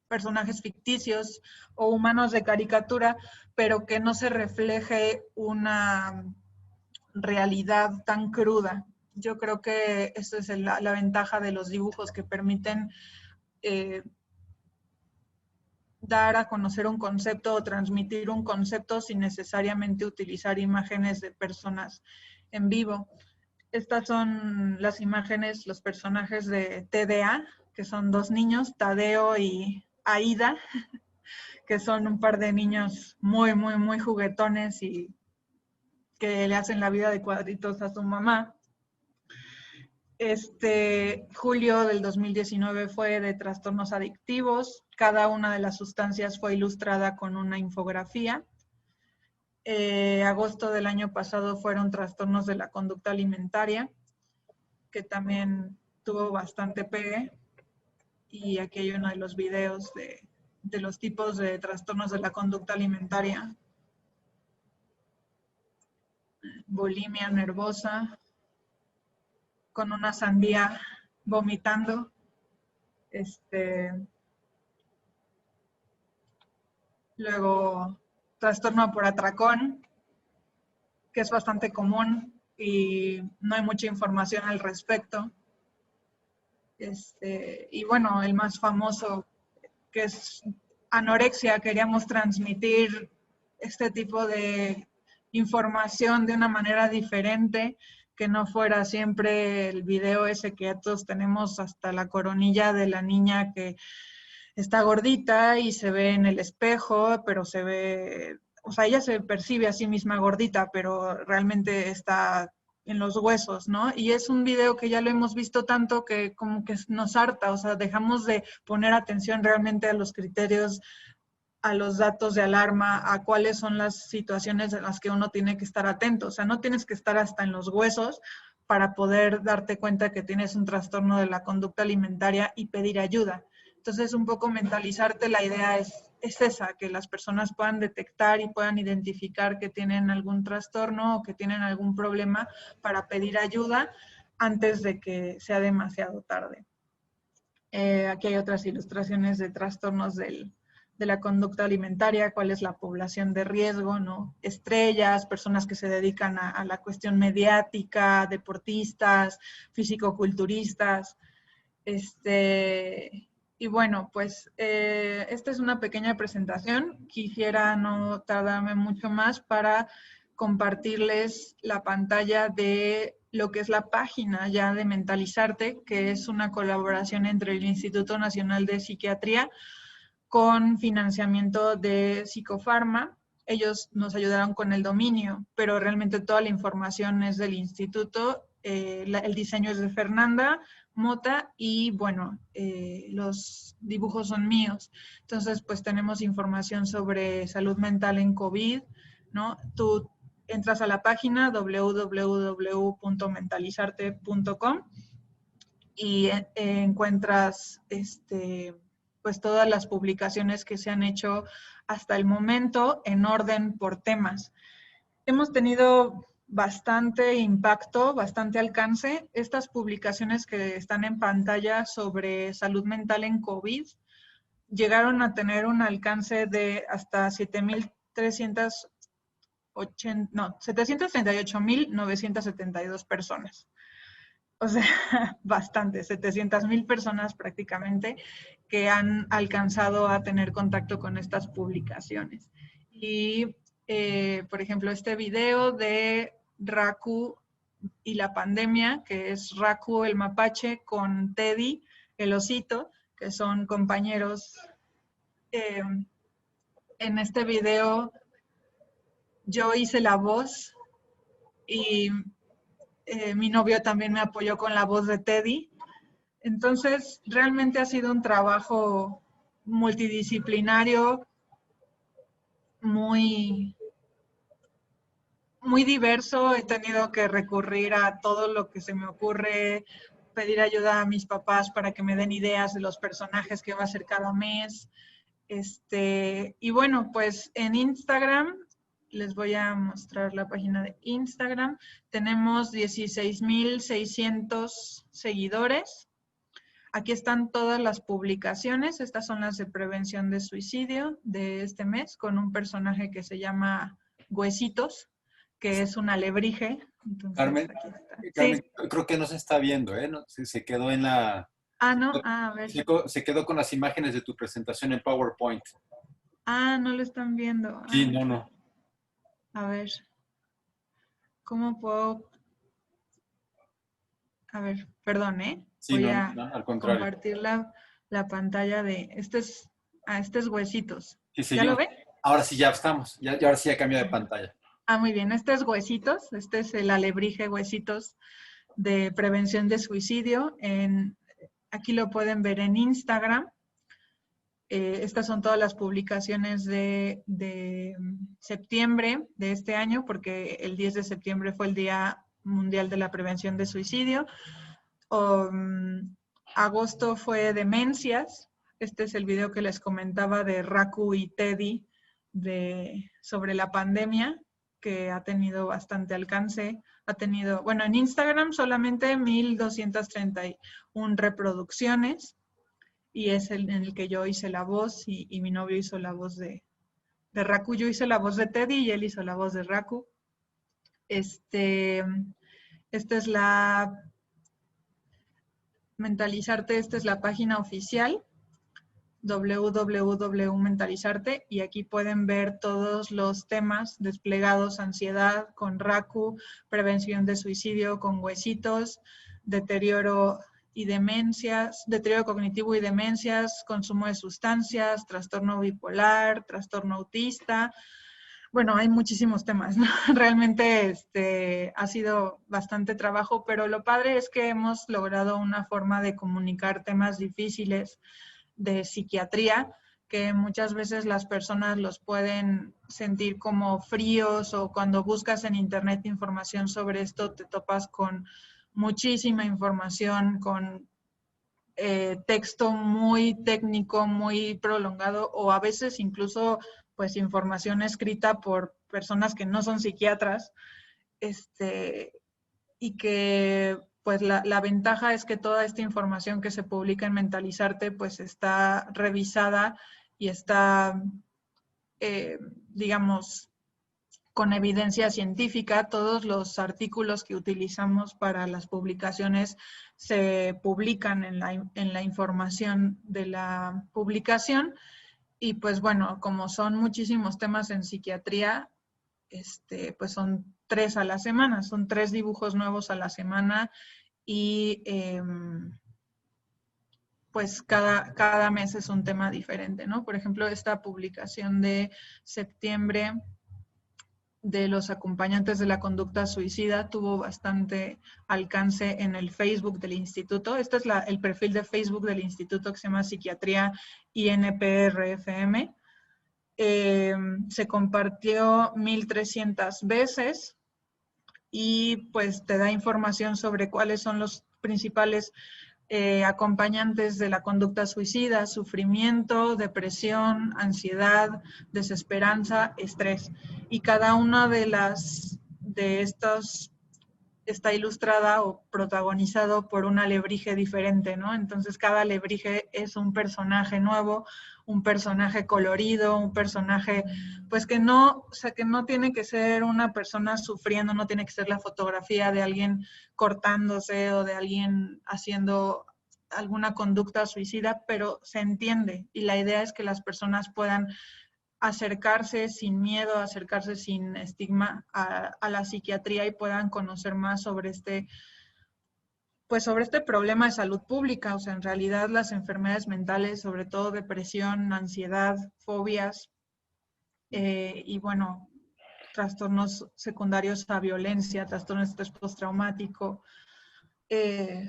personajes ficticios o humanos de caricatura, pero que no se refleje una realidad tan cruda. Yo creo que esa es la ventaja de los dibujos, que permiten dar a conocer un concepto o transmitir un concepto sin necesariamente utilizar imágenes de personas en vivo. Estas son las imágenes, los personajes de TDA, que son dos niños, Tadeo y Aida, que son un par de niños muy, muy, muy juguetones y que le hacen la vida de cuadritos a su mamá. Julio del 2019 fue de trastornos adictivos. Cada una de las sustancias fue ilustrada con una infografía. Agosto del año pasado fueron trastornos de la conducta alimentaria, que también tuvo bastante pegue. Y aquí hay uno de los videos de los tipos de trastornos de la conducta alimentaria. Bulimia nervosa, con una sandía vomitando. Luego, trastorno por atracón, que es bastante común y no hay mucha información al respecto. Y bueno, el más famoso, que es anorexia. Queríamos transmitir este tipo de información de una manera diferente, que no fuera siempre el video ese que ya todos tenemos, hasta la coronilla de la niña que está gordita y se ve en el espejo, pero se ve, o sea, ella se percibe a sí misma gordita, pero realmente está en los huesos, ¿no? Y es un video que ya lo hemos visto tanto que como que nos harta, o sea, dejamos de poner atención realmente a los criterios, a los datos de alarma, a cuáles son las situaciones en las que uno tiene que estar atento. O sea, no tienes que estar hasta en los huesos para poder darte cuenta que tienes un trastorno de la conducta alimentaria y pedir ayuda. Entonces, un poco mentalizarte, la idea es esa, que las personas puedan detectar y puedan identificar que tienen algún trastorno o que tienen algún problema para pedir ayuda antes de que sea demasiado tarde. Aquí hay otras ilustraciones de trastornos de la conducta alimentaria, cuál es la población de riesgo, ¿no? Estrellas, personas que se dedican a la cuestión mediática, deportistas, fisicoculturistas. Y bueno, pues esta es una pequeña presentación. Quisiera no tardarme mucho más para compartirles la pantalla de lo que es la página ya de Mentalizarte, que es una colaboración entre el Instituto Nacional de Psiquiatría con financiamiento de Psicofarma. Ellos nos ayudaron con el dominio, pero realmente toda la información es del instituto. El diseño es de Fernanda Mota y bueno, los dibujos son míos. Entonces, pues tenemos información sobre salud mental en COVID, ¿no? entras a la página www.mentalizarte.com y encuentras pues todas las publicaciones que se han hecho hasta el momento en orden por temas. Hemos tenido bastante impacto, bastante alcance. Estas publicaciones que están en pantalla sobre salud mental en COVID llegaron a tener un alcance de hasta 738.972 personas. O sea, bastante, 700,000 personas prácticamente que han alcanzado a tener contacto con estas publicaciones. Y, por ejemplo, este video de Raku y la pandemia, que es Raku el mapache con Teddy el osito, que son compañeros. En este video yo hice la voz y mi novio también me apoyó con la voz de Teddy. Entonces, realmente ha sido un trabajo multidisciplinario, muy diverso. He tenido que recurrir a todo lo que se me ocurre, pedir ayuda a mis papás para que me den ideas de los personajes que va a ser cada mes. Y bueno, pues en Instagram, les voy a mostrar la página de Instagram. Tenemos 16,600 seguidores. Aquí están todas las publicaciones. Estas son las de prevención de suicidio de este mes, con un personaje que se llama Huesitos, que es un alebrije. Entonces, Carmen, aquí está. Carmen, Sí. creo que no se está viendo, ¿eh? No, se quedó en la... Ah, no. Ah, a ver. Se quedó con las imágenes de tu presentación en PowerPoint. Ah, no lo están viendo. Sí, Ah, no. a ver. ¿Cómo puedo...? A ver, perdón, ¿eh? Sí, Voy no, a al contrario. compartir la pantalla de... Este es Huesitos. Sí, ¿Ya lo ve? Ahora sí ya estamos. Ahora sí ya cambió de pantalla. Ah, muy bien. Este es Huesitos. Este es el alebrije Huesitos de prevención de suicidio. Aquí lo pueden ver en Instagram. Estas son todas las publicaciones de septiembre de este año, porque el 10 de septiembre fue el Día Mundial de la Prevención de Suicidio. Agosto fue demencias. Este es el video que les comentaba de Raku y Teddy sobre la pandemia, que ha tenido bastante alcance. Ha tenido, bueno, en Instagram solamente 1,231 reproducciones, y es en el que yo hice la voz y mi novio hizo la voz de Raku. Yo hice la voz de Teddy y él hizo la voz de Raku. Esta es la Mentalizarte, esta es la página oficial, www.mentalizarte, y aquí pueden ver todos los temas desplegados: ansiedad con Raku, prevención de suicidio con Huesitos, deterioro cognitivo y demencias, consumo de sustancias, trastorno bipolar, trastorno autista. Bueno, hay muchísimos temas, ¿no? Realmente ha sido bastante trabajo, pero lo padre es que hemos logrado una forma de comunicar temas difíciles de psiquiatría, que muchas veces las personas los pueden sentir como fríos, o cuando buscas en internet información sobre esto te topas con muchísima información, con texto muy técnico, muy prolongado, o a veces incluso pues información escrita por personas que no son psiquiatras, y que pues la ventaja es que toda esta información que se publica en Mentalizarte pues está revisada y está, digamos, con evidencia científica. Todos los artículos que utilizamos para las publicaciones se publican en la información de la publicación. Y pues bueno, como son muchísimos temas en psiquiatría, pues son 3 a la semana, son 3 dibujos nuevos a la semana, y pues cada mes es un tema diferente, ¿no? Por ejemplo, esta publicación de septiembre de los acompañantes de la conducta suicida tuvo bastante alcance en el Facebook del instituto. Este es el perfil de Facebook del instituto, que se llama Psiquiatría INPRFM. se compartió 1,300 veces y pues te da información sobre cuáles son los principales acompañantes de la conducta suicida: sufrimiento, depresión, ansiedad, desesperanza, estrés. Y cada una de estos está ilustrada o protagonizado por un alebrije diferente, ¿no? Entonces cada alebrije es un personaje nuevo, un personaje colorido, un personaje, pues que no, o sea, que no tiene que ser una persona sufriendo, no tiene que ser la fotografía de alguien cortándose o de alguien haciendo alguna conducta suicida, pero se entiende. Y la idea es que las personas puedan acercarse sin miedo, acercarse sin estigma a la psiquiatría y puedan conocer más sobre sobre este problema de salud pública. O sea, en realidad las enfermedades mentales, sobre todo depresión, ansiedad, fobias y bueno, trastornos secundarios a violencia, trastornos de estrés postraumático,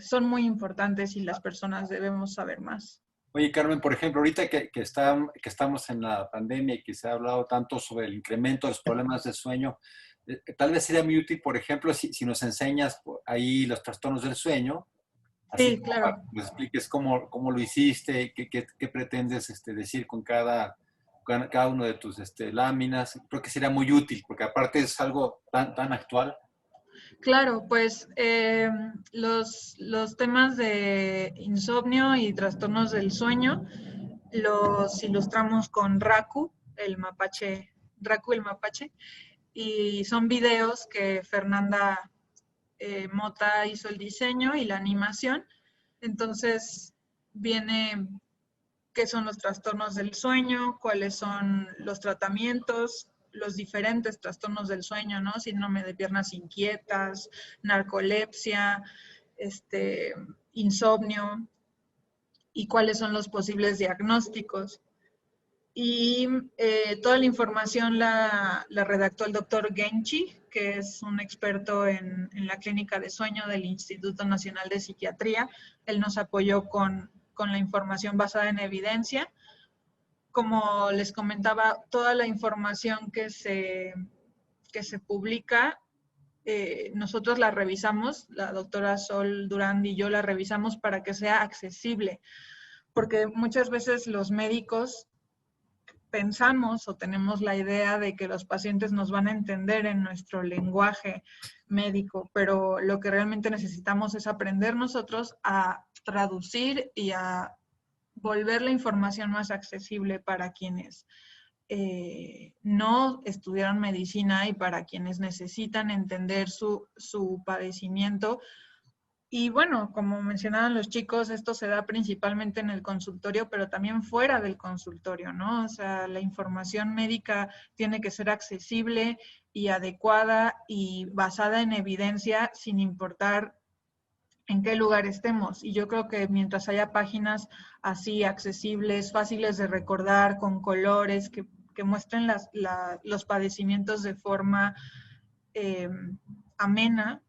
son muy importantes y las personas debemos saber más. Oye, Carmen, por ejemplo, ahorita que estamos en la pandemia y que se ha hablado tanto sobre el incremento de los problemas de sueño, tal vez sería muy útil, por ejemplo, si nos enseñas ahí los trastornos del sueño, así Sí, claro. para que nos expliques cómo lo hiciste, qué pretendes decir con cada uno de tus láminas. Creo que sería muy útil, porque aparte es algo tan actual. Claro, pues los temas de insomnio y trastornos del sueño los ilustramos con Raku, el mapache, y son videos que Fernanda Mota hizo el diseño y la animación. Entonces viene qué son los trastornos del sueño, cuáles son los tratamientos, los diferentes trastornos del sueño, ¿no? Síndrome de piernas inquietas, narcolepsia, insomnio, y cuáles son los posibles diagnósticos. Y toda la información la redactó el doctor Genchi, que es un experto en la clínica de sueño del Instituto Nacional de Psiquiatría. Él nos apoyó con la información basada en evidencia. Como les comentaba, toda la información que se publica, nosotros la revisamos, la doctora Sol Durán y yo la revisamos para que sea accesible, porque muchas veces los médicos pensamos o tenemos la idea de que los pacientes nos van a entender en nuestro lenguaje médico, pero lo que realmente necesitamos es aprender nosotros a traducir y a volver la información más accesible para quienes no estudiaron medicina y para quienes necesitan entender su padecimiento. Y bueno, como mencionaban los chicos, esto se da principalmente en el consultorio, pero también fuera del consultorio, ¿no? O sea, la información médica tiene que ser accesible y adecuada y basada en evidencia, sin importar en qué lugar estemos. Y yo creo que mientras haya páginas así accesibles, fáciles de recordar, con colores, que muestren los padecimientos de forma amena,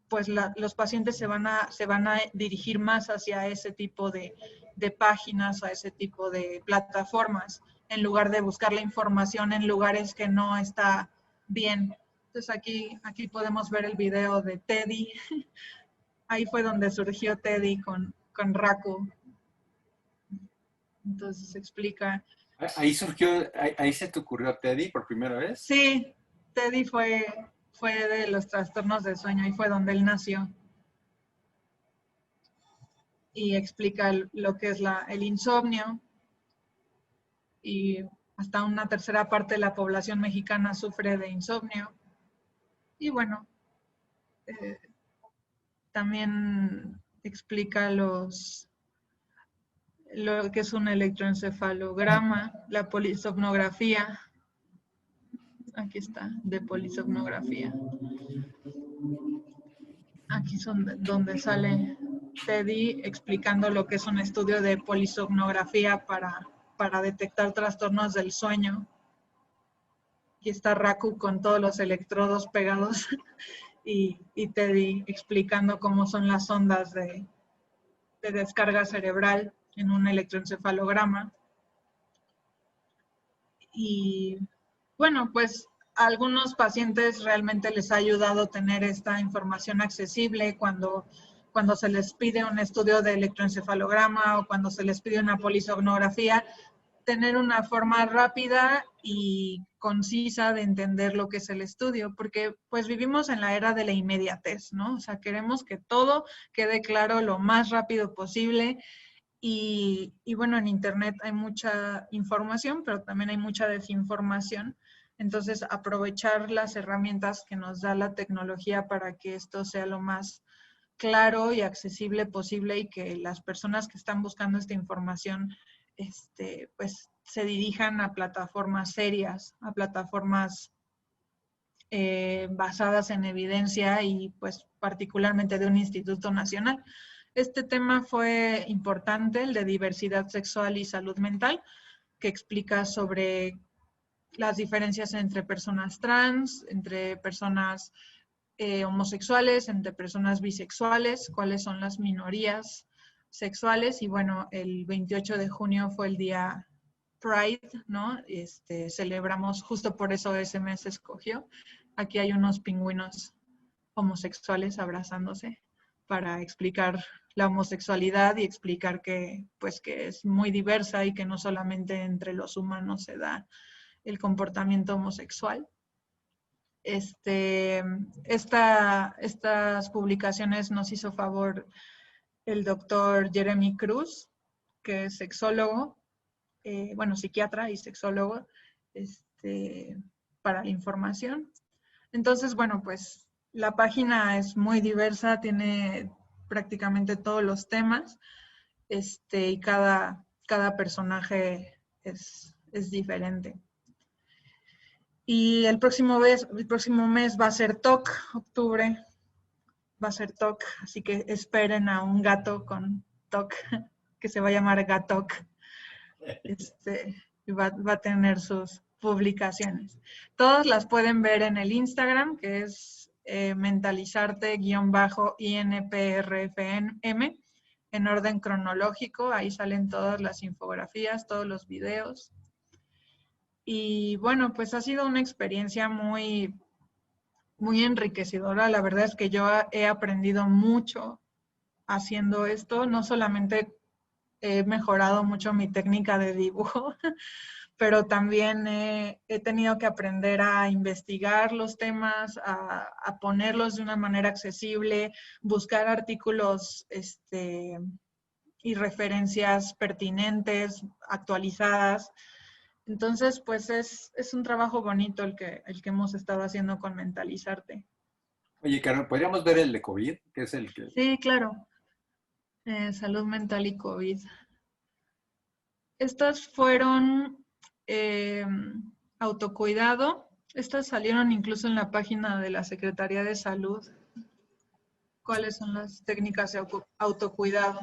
pues los pacientes se van a dirigir más hacia ese tipo de páginas, a ese tipo de plataformas, en lugar de buscar la información en lugares que no está bien. Entonces aquí podemos ver el video de Teddy. Ahí fue donde surgió Teddy con Raku. Entonces explica. Ahí surgió, ahí se te ocurrió Teddy por primera vez. Sí, Teddy fue de los trastornos del sueño y fue donde él nació. Y explica lo que es el insomnio. Y hasta una tercera parte de la población mexicana sufre de insomnio. Y bueno, también explica lo que es un electroencefalograma, la polisomnografía. Aquí está, de polisomnografía. Aquí son donde sale Teddy explicando lo que es un estudio de polisomnografía para detectar trastornos del sueño. Aquí está Raku con todos los electrodos pegados y Teddy explicando cómo son las ondas de descarga cerebral en un electroencefalograma. Y bueno, pues a algunos pacientes realmente les ha ayudado tener esta información accesible cuando se les pide un estudio de electroencefalograma o cuando se les pide una polisomnografía, tener una forma rápida y concisa de entender lo que es el estudio, porque pues vivimos en la era de la inmediatez, ¿no? O sea, queremos que todo quede claro lo más rápido posible y bueno, en Internet hay mucha información, pero también hay mucha desinformación. Entonces, aprovechar las herramientas que nos da la tecnología para que esto sea lo más claro y accesible posible y que las personas que están buscando esta información pues se dirijan a plataformas serias, a plataformas basadas en evidencia y pues particularmente de un instituto nacional. Este tema fue importante, el de diversidad sexual y salud mental, que explica sobre las diferencias entre personas trans, entre personas homosexuales, entre personas bisexuales, cuáles son las minorías sexuales. Y bueno, el 28 de junio fue el día Pride, ¿no? Celebramos, justo por eso ese mes se escogió. Aquí hay unos pingüinos homosexuales abrazándose para explicar la homosexualidad y explicar que, pues, que es muy diversa y que no solamente entre los humanos se da el comportamiento homosexual. Estas publicaciones nos hizo favor el doctor Jeremy Cruz, que es sexólogo, psiquiatra y sexólogo, para la información. Entonces, bueno, pues la página es muy diversa, tiene prácticamente todos los temas, y cada personaje es diferente. Y el próximo mes va a ser TOC, octubre, va a ser TOC, así que esperen a un gato con TOC, que se va a llamar Gatoc. Y va a tener sus publicaciones. Todas las pueden ver en el Instagram, que es mentalizarte_INPRFM, en orden cronológico. Ahí salen todas las infografías, todos los videos. Y bueno, pues ha sido una experiencia muy, muy enriquecedora. La verdad es que yo he aprendido mucho haciendo esto. No solamente he mejorado mucho mi técnica de dibujo, pero también he tenido que aprender a investigar los temas, a ponerlos de una manera accesible, buscar artículos y referencias pertinentes, actualizadas. Entonces, pues es un trabajo bonito el que hemos estado haciendo con Mentalizarte. Oye, Carmen, ¿podríamos ver el de COVID? Que es el que... Sí, claro. Salud mental y COVID. Estas fueron autocuidado. Estas salieron incluso en la página de la Secretaría de Salud. ¿Cuáles son las técnicas de autocuidado?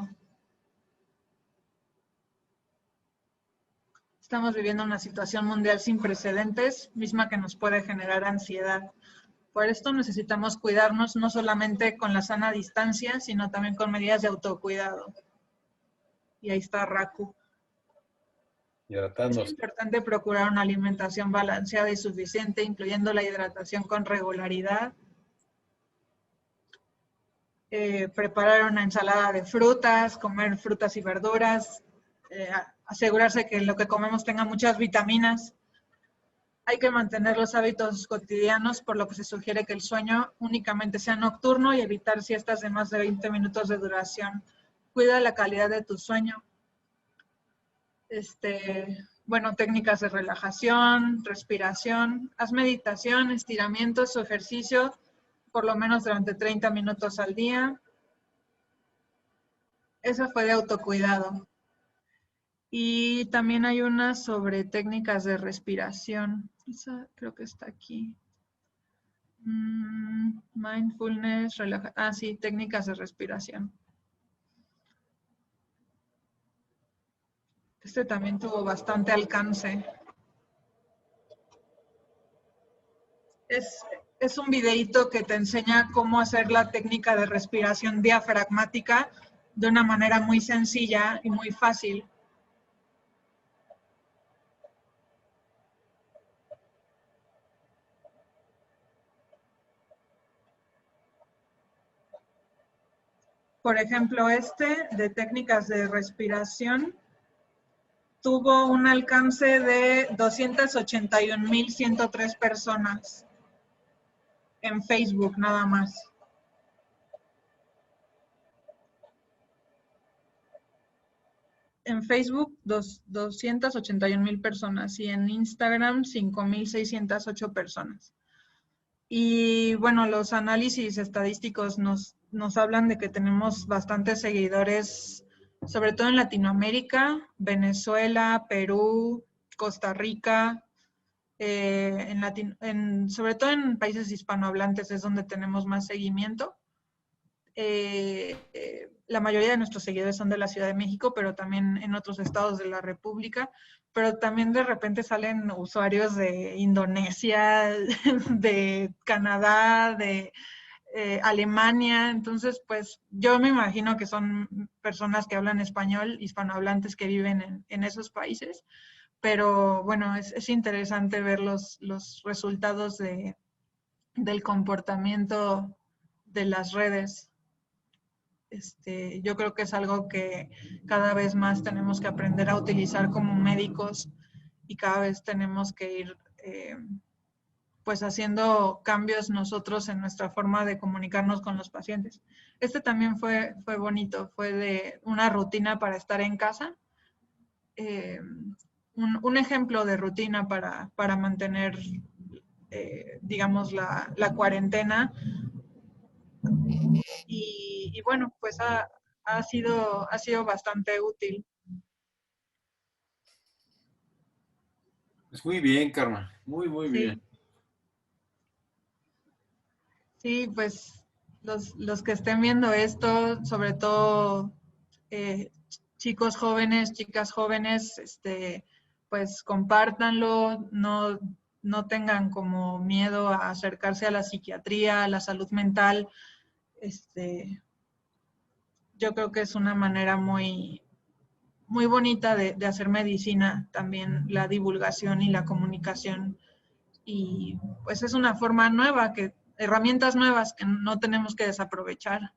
Estamos viviendo una situación mundial sin precedentes, misma que nos puede generar ansiedad. Por esto necesitamos cuidarnos no solamente con la sana distancia, sino también con medidas de autocuidado. Y ahí está Raku. Hidratándose. Es importante procurar una alimentación balanceada y suficiente, incluyendo la hidratación con regularidad. Preparar una ensalada de frutas, comer frutas y verduras, asegurarse que lo que comemos tenga muchas vitaminas. Hay que mantener los hábitos cotidianos, por lo que se sugiere que el sueño únicamente sea nocturno y evitar siestas de más de 20 minutos de duración. Cuida la calidad de tu sueño. Técnicas de relajación, respiración. Haz meditación, estiramientos o ejercicio, por lo menos durante 30 minutos al día. Eso fue de autocuidado. Y también hay una sobre técnicas de respiración. Esa creo que está aquí. Mindfulness, sí, técnicas de respiración. Este también tuvo bastante alcance. Es un videíto que te enseña cómo hacer la técnica de respiración diafragmática de una manera muy sencilla y muy fácil. Por ejemplo, este de técnicas de respiración tuvo un alcance de 281,103 personas en Facebook nada más. En Facebook, 281,000 personas y en Instagram, 5,608 personas. Y bueno, los análisis estadísticos nos hablan de que tenemos bastantes seguidores, sobre todo en Latinoamérica, Venezuela, Perú, Costa Rica, sobre todo en países hispanohablantes es donde tenemos más seguimiento. La mayoría de nuestros seguidores son de la Ciudad de México, pero también en otros estados de la República, pero también de repente salen usuarios de Indonesia, de Canadá, de Alemania, entonces pues yo me imagino que son personas que hablan español, hispanohablantes que viven en esos países, pero bueno, es interesante ver los resultados del comportamiento de las redes. Yo creo que es algo que cada vez más tenemos que aprender a utilizar como médicos y cada vez tenemos que ir pues haciendo cambios nosotros en nuestra forma de comunicarnos con los pacientes. También fue bonito, fue de una rutina para estar en casa, un ejemplo de rutina para mantener, digamos, la cuarentena. Y bueno, pues ha sido bastante útil. Pues muy bien, Carmen. Muy, muy bien. Sí, pues los que estén viendo esto, sobre todo chicos jóvenes, chicas jóvenes, pues compártanlo, no tengan como miedo a acercarse a la psiquiatría, a la salud mental. Yo creo que es una manera muy, muy bonita de hacer medicina, también la divulgación y la comunicación. Y pues es una forma nueva, herramientas nuevas que no tenemos que desaprovechar.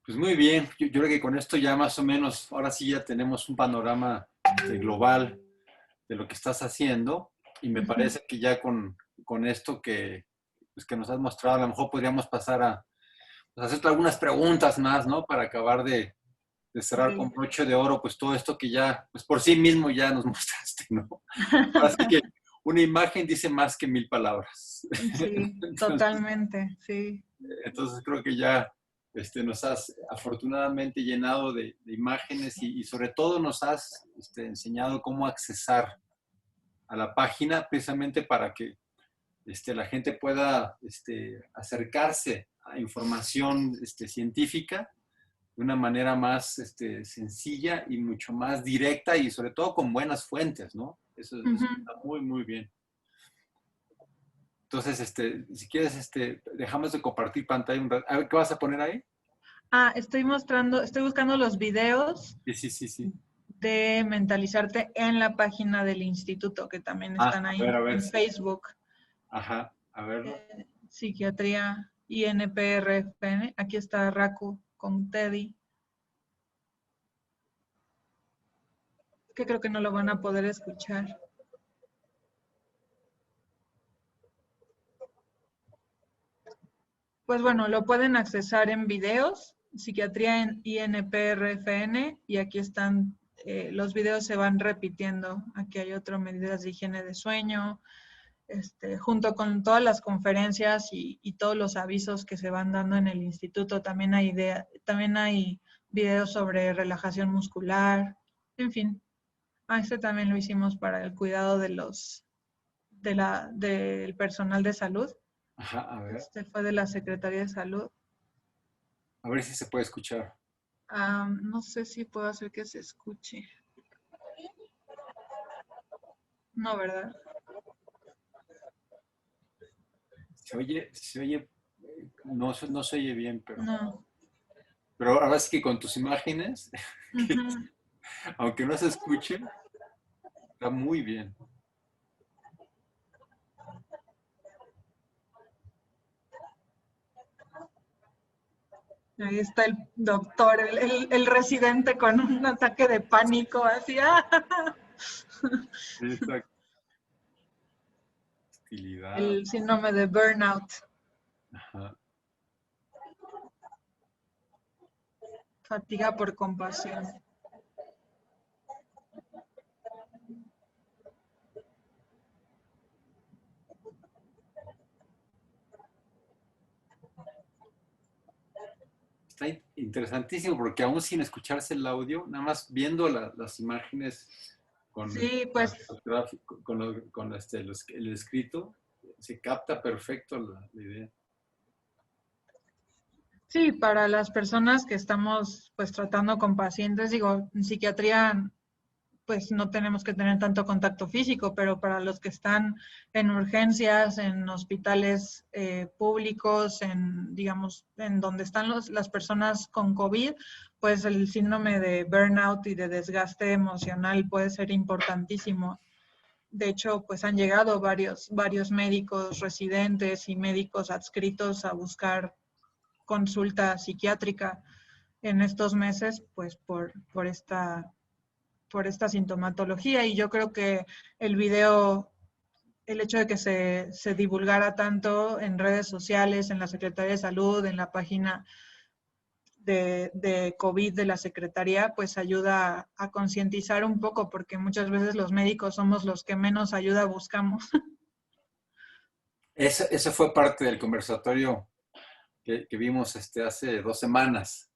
Pues muy bien, yo creo que con esto ya más o menos, ahora sí ya tenemos un panorama global de lo que estás haciendo y me parece que ya con esto pues que nos has mostrado, a lo mejor podríamos pasar a pues, hacerte algunas preguntas más, ¿no? Para acabar de cerrar con broche de oro, pues todo esto que ya, pues por sí mismo ya nos mostraste, ¿no? Así que una imagen dice más que 1,000 palabras. Sí, totalmente, sí. Entonces creo que ya nos has afortunadamente llenado de imágenes y sobre todo nos has enseñado cómo accesar a la página precisamente para que la gente pueda acercarse a información científica de una manera más sencilla y mucho más directa y sobre todo con buenas fuentes, ¿no? Eso está muy, muy bien. Entonces, si quieres, dejamos de compartir pantalla un rato. A ver, ¿qué vas a poner ahí? Estoy buscando los videos Sí. de Mentalizarte en la página del instituto, que también están ahí a ver, en sí. Facebook. Ajá, a verlo. Psiquiatría INPRFN. Aquí está Raku con Teddy. Que creo que no lo van a poder escuchar. Pues bueno, lo pueden accesar en videos, Psiquiatría en INPRFN, y aquí están, los videos se van repitiendo. Aquí hay otro, medidas de higiene de sueño, junto con todas las conferencias y todos los avisos que se van dando en el instituto. También hay videos sobre relajación muscular, en fin. También lo hicimos para el cuidado del personal de salud. Ajá, a ver. Fue de la Secretaría de Salud. A ver si se puede escuchar. No sé si puedo hacer que se escuche. No, ¿verdad? Se oye, no se oye bien, pero... No. Pero ahora sí que con tus imágenes, aunque no se escuche, está muy bien. Ahí está el doctor, el residente con un ataque de pánico, así. Exacto. Hostilidad. El síndrome de burnout. Ajá. Fatiga por compasión. Está interesantísimo porque aún sin escucharse el audio, nada más viendo las imágenes con, Sí, pues el escrito, se capta perfecto la idea. sí, para las personas que estamos pues tratando con pacientes, digo, en psiquiatría pues no tenemos que tener tanto contacto físico, pero para los que están en urgencias, en hospitales públicos, digamos, en donde están las personas con COVID, pues el síndrome de burnout y de desgaste emocional puede ser importantísimo. De hecho, pues han llegado varios médicos residentes y médicos adscritos a buscar consulta psiquiátrica en estos meses, pues por esta sintomatología. Y yo creo que el video, el hecho de que se divulgara tanto en redes sociales, en la Secretaría de Salud, en la página de COVID de la Secretaría, pues ayuda a concientizar un poco, porque muchas veces los médicos somos los que menos ayuda buscamos. Ese fue parte del conversatorio que vimos hace 2 semanas.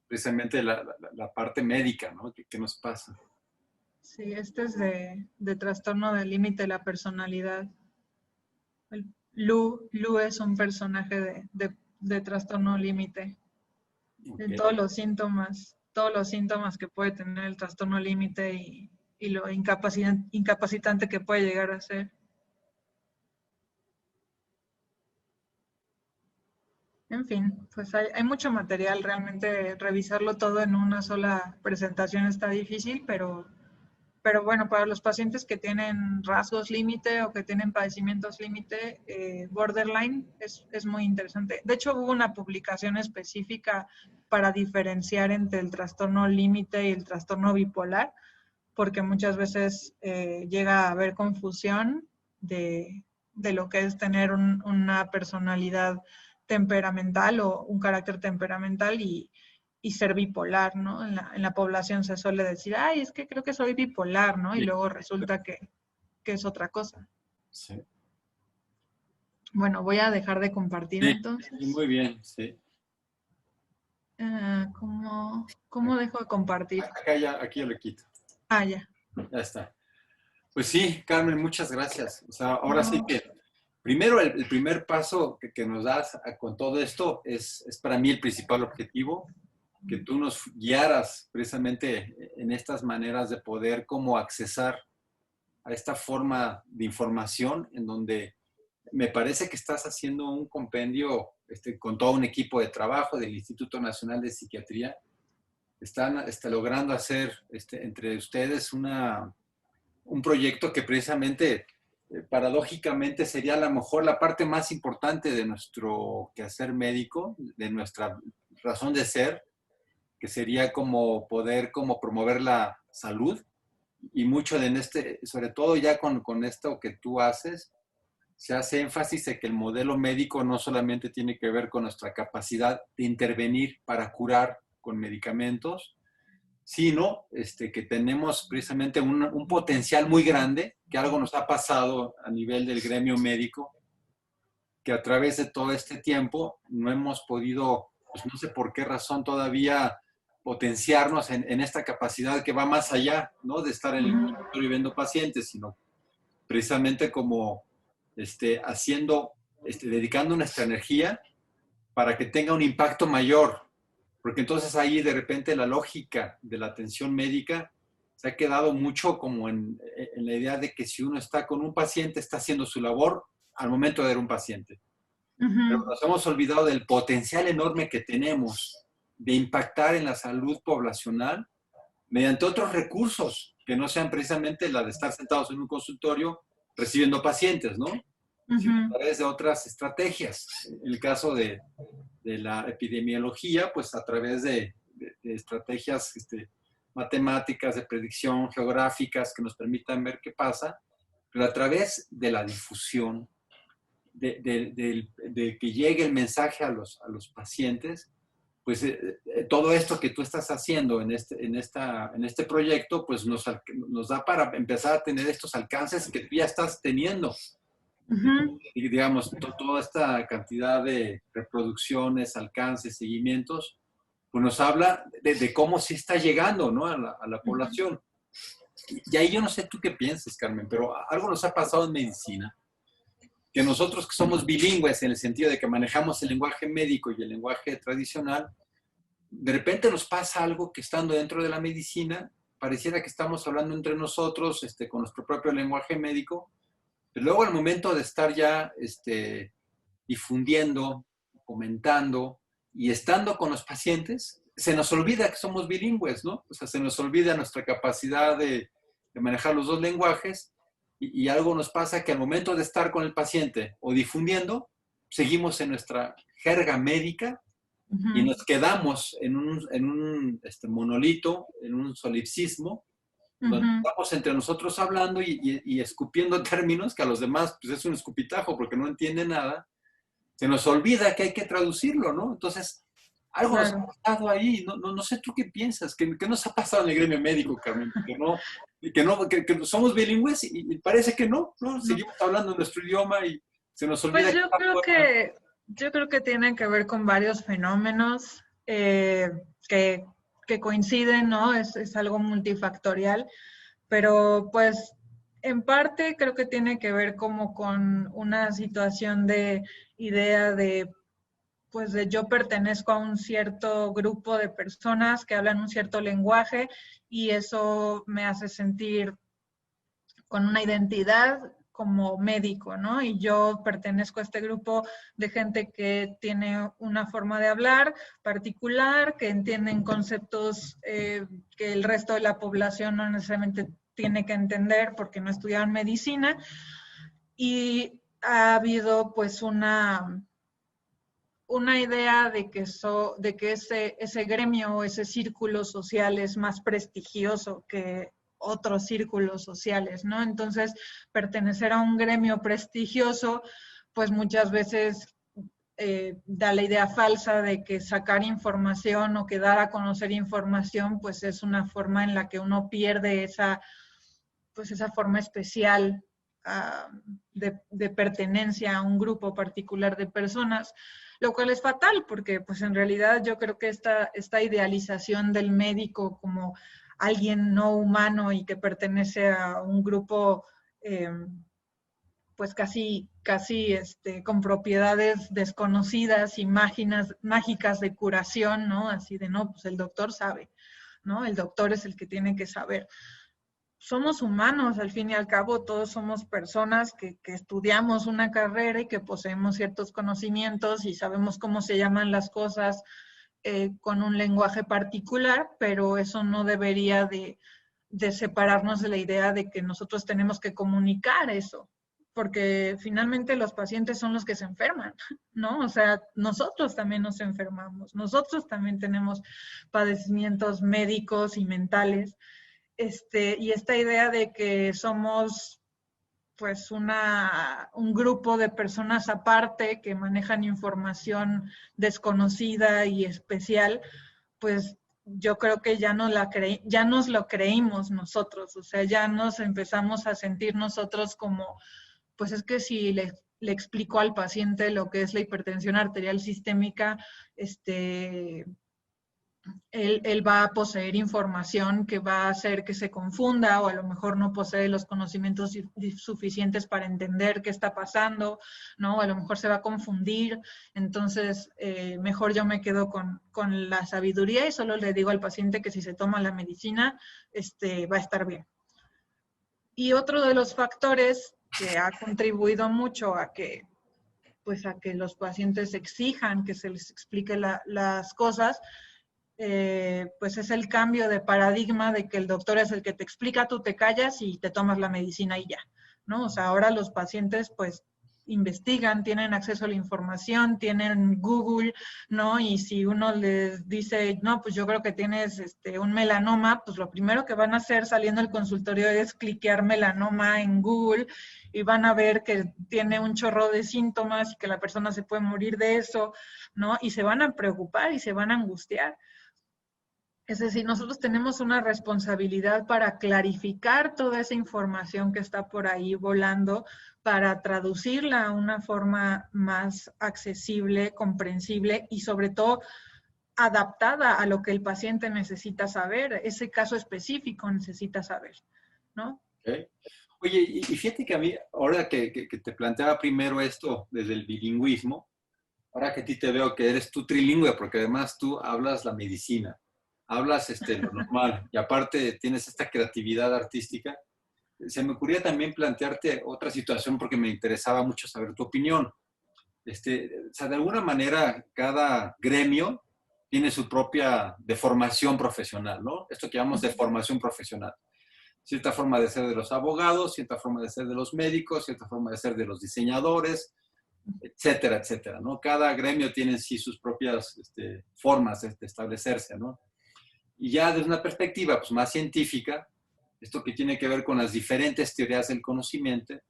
Precisamente la parte médica, ¿no? ¿Qué nos pasa? Sí, este es de trastorno del límite de la personalidad. Lu es un personaje de trastorno límite. Okay. En todos los síntomas que puede tener el trastorno límite y lo incapacitante que puede llegar a ser. En fin, pues hay mucho material, realmente revisarlo todo en una sola presentación está difícil, pero bueno, para los pacientes que tienen rasgos límite o que tienen padecimientos límite, borderline es muy interesante. De hecho, hubo una publicación específica para diferenciar entre el trastorno límite y el trastorno bipolar, porque muchas veces llega a haber confusión de lo que es tener una personalidad temperamental o un carácter temperamental y ser bipolar, ¿no? En la población se suele decir, ay, es que creo que soy bipolar, ¿no? Y luego resulta que es otra cosa. Sí. Bueno, voy a dejar de compartir Sí, entonces. muy bien, sí. ¿Cómo dejo de compartir? Aquí yo le quito. Ah, ya. Ya está. Pues sí, Carmen, muchas gracias. O sea, ahora sí que, primero, el primer paso que nos das con todo esto es para mí el principal objetivo, que tú nos guiaras precisamente en estas maneras de poder como accesar a esta forma de información en donde me parece que estás haciendo un compendio con todo un equipo de trabajo del Instituto Nacional de Psiquiatría. Están logrando hacer entre ustedes un proyecto que precisamente, paradójicamente, sería a lo mejor la parte más importante de nuestro quehacer médico, de nuestra razón de ser, que sería como poder como promover la salud. Y mucho sobre todo ya con esto que tú haces, se hace énfasis en que el modelo médico no solamente tiene que ver con nuestra capacidad de intervenir para curar con medicamentos, sino que tenemos precisamente un potencial muy grande, que algo nos ha pasado a nivel del gremio médico, que a través de todo este tiempo no hemos podido, pues no sé por qué razón todavía, potenciarnos en esta capacidad que va más allá, ¿no? De estar en el consultorio viendo pacientes, sino precisamente como dedicando nuestra energía para que tenga un impacto mayor, porque entonces ahí de repente la lógica de la atención médica se ha quedado mucho como en la idea de que si uno está con un paciente, está haciendo su labor al momento de ver un paciente. Pero nos hemos olvidado del potencial enorme que tenemos de impactar en la salud poblacional mediante otros recursos que no sean precisamente la de estar sentados en un consultorio recibiendo pacientes, ¿no? sino a Ujú. través de otras estrategias. En el caso de la epidemiología, pues a través de estrategias matemáticas, de predicción, geográficas, que nos permitan ver qué pasa, pero a través de la difusión, de que llegue el mensaje a los pacientes, pues todo esto que tú estás haciendo en este proyecto, pues nos da para empezar a tener estos alcances que tú ya estás teniendo. Ujú. Y digamos, toda esta cantidad de reproducciones, alcances, seguimientos, pues nos habla de cómo sí está llegando, ¿no? a la población. Y ahí yo no sé tú qué piensas, Carmen, pero algo nos ha pasado en medicina, que nosotros que somos bilingües en el sentido de que manejamos el lenguaje médico y el lenguaje tradicional, de repente nos pasa algo que estando dentro de la medicina, pareciera que estamos hablando entre nosotros con nuestro propio lenguaje médico, pero luego al momento de estar ya difundiendo, comentando y estando con los pacientes, se nos olvida que somos bilingües, ¿no? O sea, se nos olvida nuestra capacidad de manejar los dos lenguajes y algo nos pasa que al momento de estar con el paciente o difundiendo, seguimos en nuestra jerga médica y Ujú. nos quedamos en un monolito, en un solipsismo, donde Ujú. estamos entre nosotros hablando y escupiendo términos que a los demás pues es un escupitajo porque no entienden nada. Se nos olvida que hay que traducirlo, ¿no? Entonces, algo nos ha Claro. pasado ahí. No sé tú qué piensas. ¿Qué nos ha pasado en el gremio médico, Carmen? Que somos bilingües y parece que no. No. Seguimos hablando nuestro idioma y se nos olvida Pues que está fuera. yo creo que tiene que ver con varios fenómenos que, que coinciden, ¿no? Es algo multifactorial, pero pues en parte creo que tiene que ver como con una situación de idea de pues de yo pertenezco a un cierto grupo de personas que hablan un cierto lenguaje y eso me hace sentir con una identidad como médico, ¿no? Y yo pertenezco a este grupo de gente que tiene una forma de hablar particular, que entienden conceptos que el resto de la población no necesariamente tiene que entender porque no estudiaron medicina. Y ha habido pues una idea de que ese gremio o ese círculo social es más prestigioso que otros círculos sociales, ¿no? Entonces, pertenecer a un gremio prestigioso, pues muchas veces da la idea falsa de que sacar información o que dar a conocer información, pues es una forma en la que uno pierde pues esa forma especial de pertenencia a un grupo particular de personas, lo cual es fatal porque pues en realidad yo creo que esta idealización del médico como alguien no humano y que pertenece a un grupo pues casi con propiedades desconocidas y mágicas de curación, ¿no? Así de, no, pues el doctor sabe, ¿no? El doctor es el que tiene que saber. Somos humanos, al fin y al cabo, todos somos personas que estudiamos una carrera y que poseemos ciertos conocimientos y sabemos cómo se llaman las cosas con un lenguaje particular, pero eso no debería de separarnos de la idea de que nosotros tenemos que comunicar eso, porque finalmente los pacientes son los que se enferman, ¿no? O sea, nosotros también nos enfermamos, nosotros también tenemos padecimientos médicos y mentales. Y esta idea de que somos pues un grupo de personas aparte que manejan información desconocida y especial, pues yo creo que ya nos lo creímos nosotros, o sea, ya nos empezamos a sentir nosotros como, pues es que si le explico al paciente lo que es la hipertensión arterial sistémica, él va a poseer información que va a hacer que se confunda o a lo mejor no posee los conocimientos suficientes para entender qué está pasando, ¿no? A lo mejor se va a confundir, entonces mejor yo me quedo con la sabiduría y solo le digo al paciente que si se toma la medicina, va a estar bien. Y otro de los factores que ha contribuido mucho a que los pacientes exijan que se les explique las cosas, pues es el cambio de paradigma de que el doctor es el que te explica, tú te callas y te tomas la medicina y ya, ¿no? O sea, ahora los pacientes pues investigan, tienen acceso a la información, tienen Google, ¿no? Y si uno les dice, no, pues yo creo que tienes un melanoma, pues lo primero que van a hacer saliendo del consultorio es cliquear melanoma en Google y van a ver que tiene un chorro de síntomas y que la persona se puede morir de eso, ¿no? Y se van a preocupar y se van a angustiar. Es decir, nosotros tenemos una responsabilidad para clarificar toda esa información que está por ahí volando, para traducirla a una forma más accesible, comprensible y sobre todo adaptada a lo que el paciente necesita saber, ese caso específico necesita saber, ¿no? Okay. Oye, y fíjate que a mí, ahora que te planteaba primero esto desde el bilingüismo, ahora que a ti te veo que eres tú trilingüe, porque además tú hablas la medicina, hablas lo normal, y aparte tienes esta creatividad artística, se me ocurría también plantearte otra situación porque me interesaba mucho saber tu opinión. O sea, de alguna manera, cada gremio tiene su propia deformación profesional, ¿no? Esto que llamamos de formación profesional. Cierta forma de ser de los abogados, cierta forma de ser de los médicos, cierta forma de ser de los diseñadores, etcétera, etcétera, ¿no? Cada gremio tiene en sí sus propias formas de establecerse, ¿no? Y ya desde una perspectiva pues, más científica, esto que tiene que ver con las diferentes teorías del conocimiento,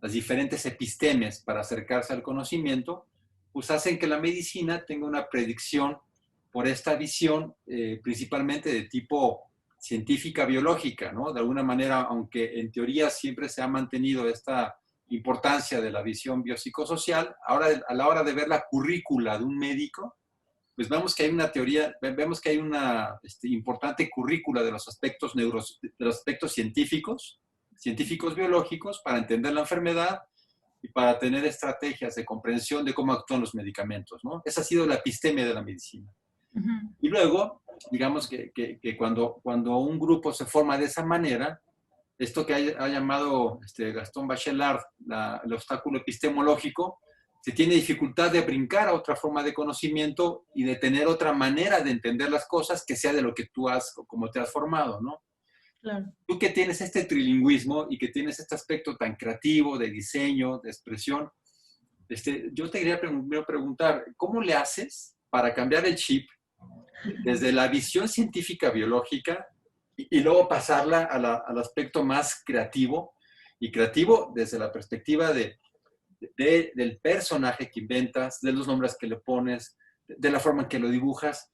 las diferentes epistemes para acercarse al conocimiento, pues hacen que la medicina tenga una predicción por esta visión principalmente de tipo científica biológica, ¿no? De alguna manera, aunque en teoría siempre se ha mantenido esta importancia de la visión biopsicosocial, ahora a la hora de ver la currícula de un médico, pues vemos que hay una teoría, vemos que hay una importante currícula de los aspectos científicos biológicos para entender la enfermedad y para tener estrategias de comprensión de cómo actúan los medicamentos, ¿no? Esa ha sido la episteme de la medicina. Uh-huh. Y luego, digamos que cuando un grupo se forma de esa manera, esto que ha llamado Gastón Bachelard el obstáculo epistemológico, se tiene dificultad de brincar a otra forma de conocimiento y de tener otra manera de entender las cosas que sea de lo que tú como te has formado, ¿no? Claro. Tú que tienes este trilingüismo y que tienes este aspecto tan creativo, de diseño, de expresión, yo te quería preguntar, ¿cómo le haces para cambiar el chip desde la visión científica biológica y luego pasarla al aspecto más creativo, y creativo desde la perspectiva del personaje que inventas, de los nombres que le pones, de la forma en que lo dibujas?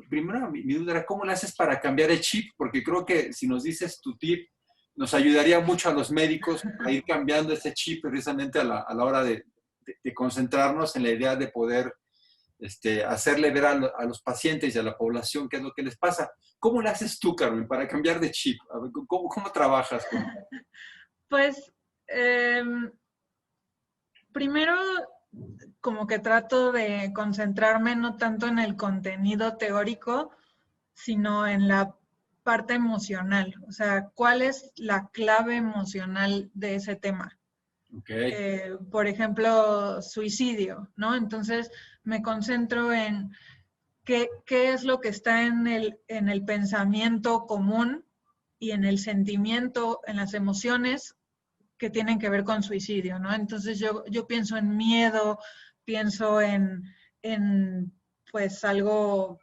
Primero mi duda era, ¿cómo le haces para cambiar el chip? Porque creo que si nos dices tu tip, nos ayudaría mucho a los médicos a ir cambiando ese chip precisamente a la hora de concentrarnos en la idea de poder hacerle ver a los pacientes y a la población qué es lo que les pasa. ¿Cómo le haces tú, Carmen, para cambiar de chip? ¿Cómo trabajas? Pues, primero, como que trato de concentrarme no tanto en el contenido teórico, sino en la parte emocional. O sea, ¿cuál es la clave emocional de ese tema? Okay. Por ejemplo, suicidio, ¿no? Entonces me concentro en qué es lo que está en el pensamiento común y en el sentimiento, en las emociones que tienen que ver con suicidio, ¿no? Entonces yo pienso en miedo, pienso en pues algo,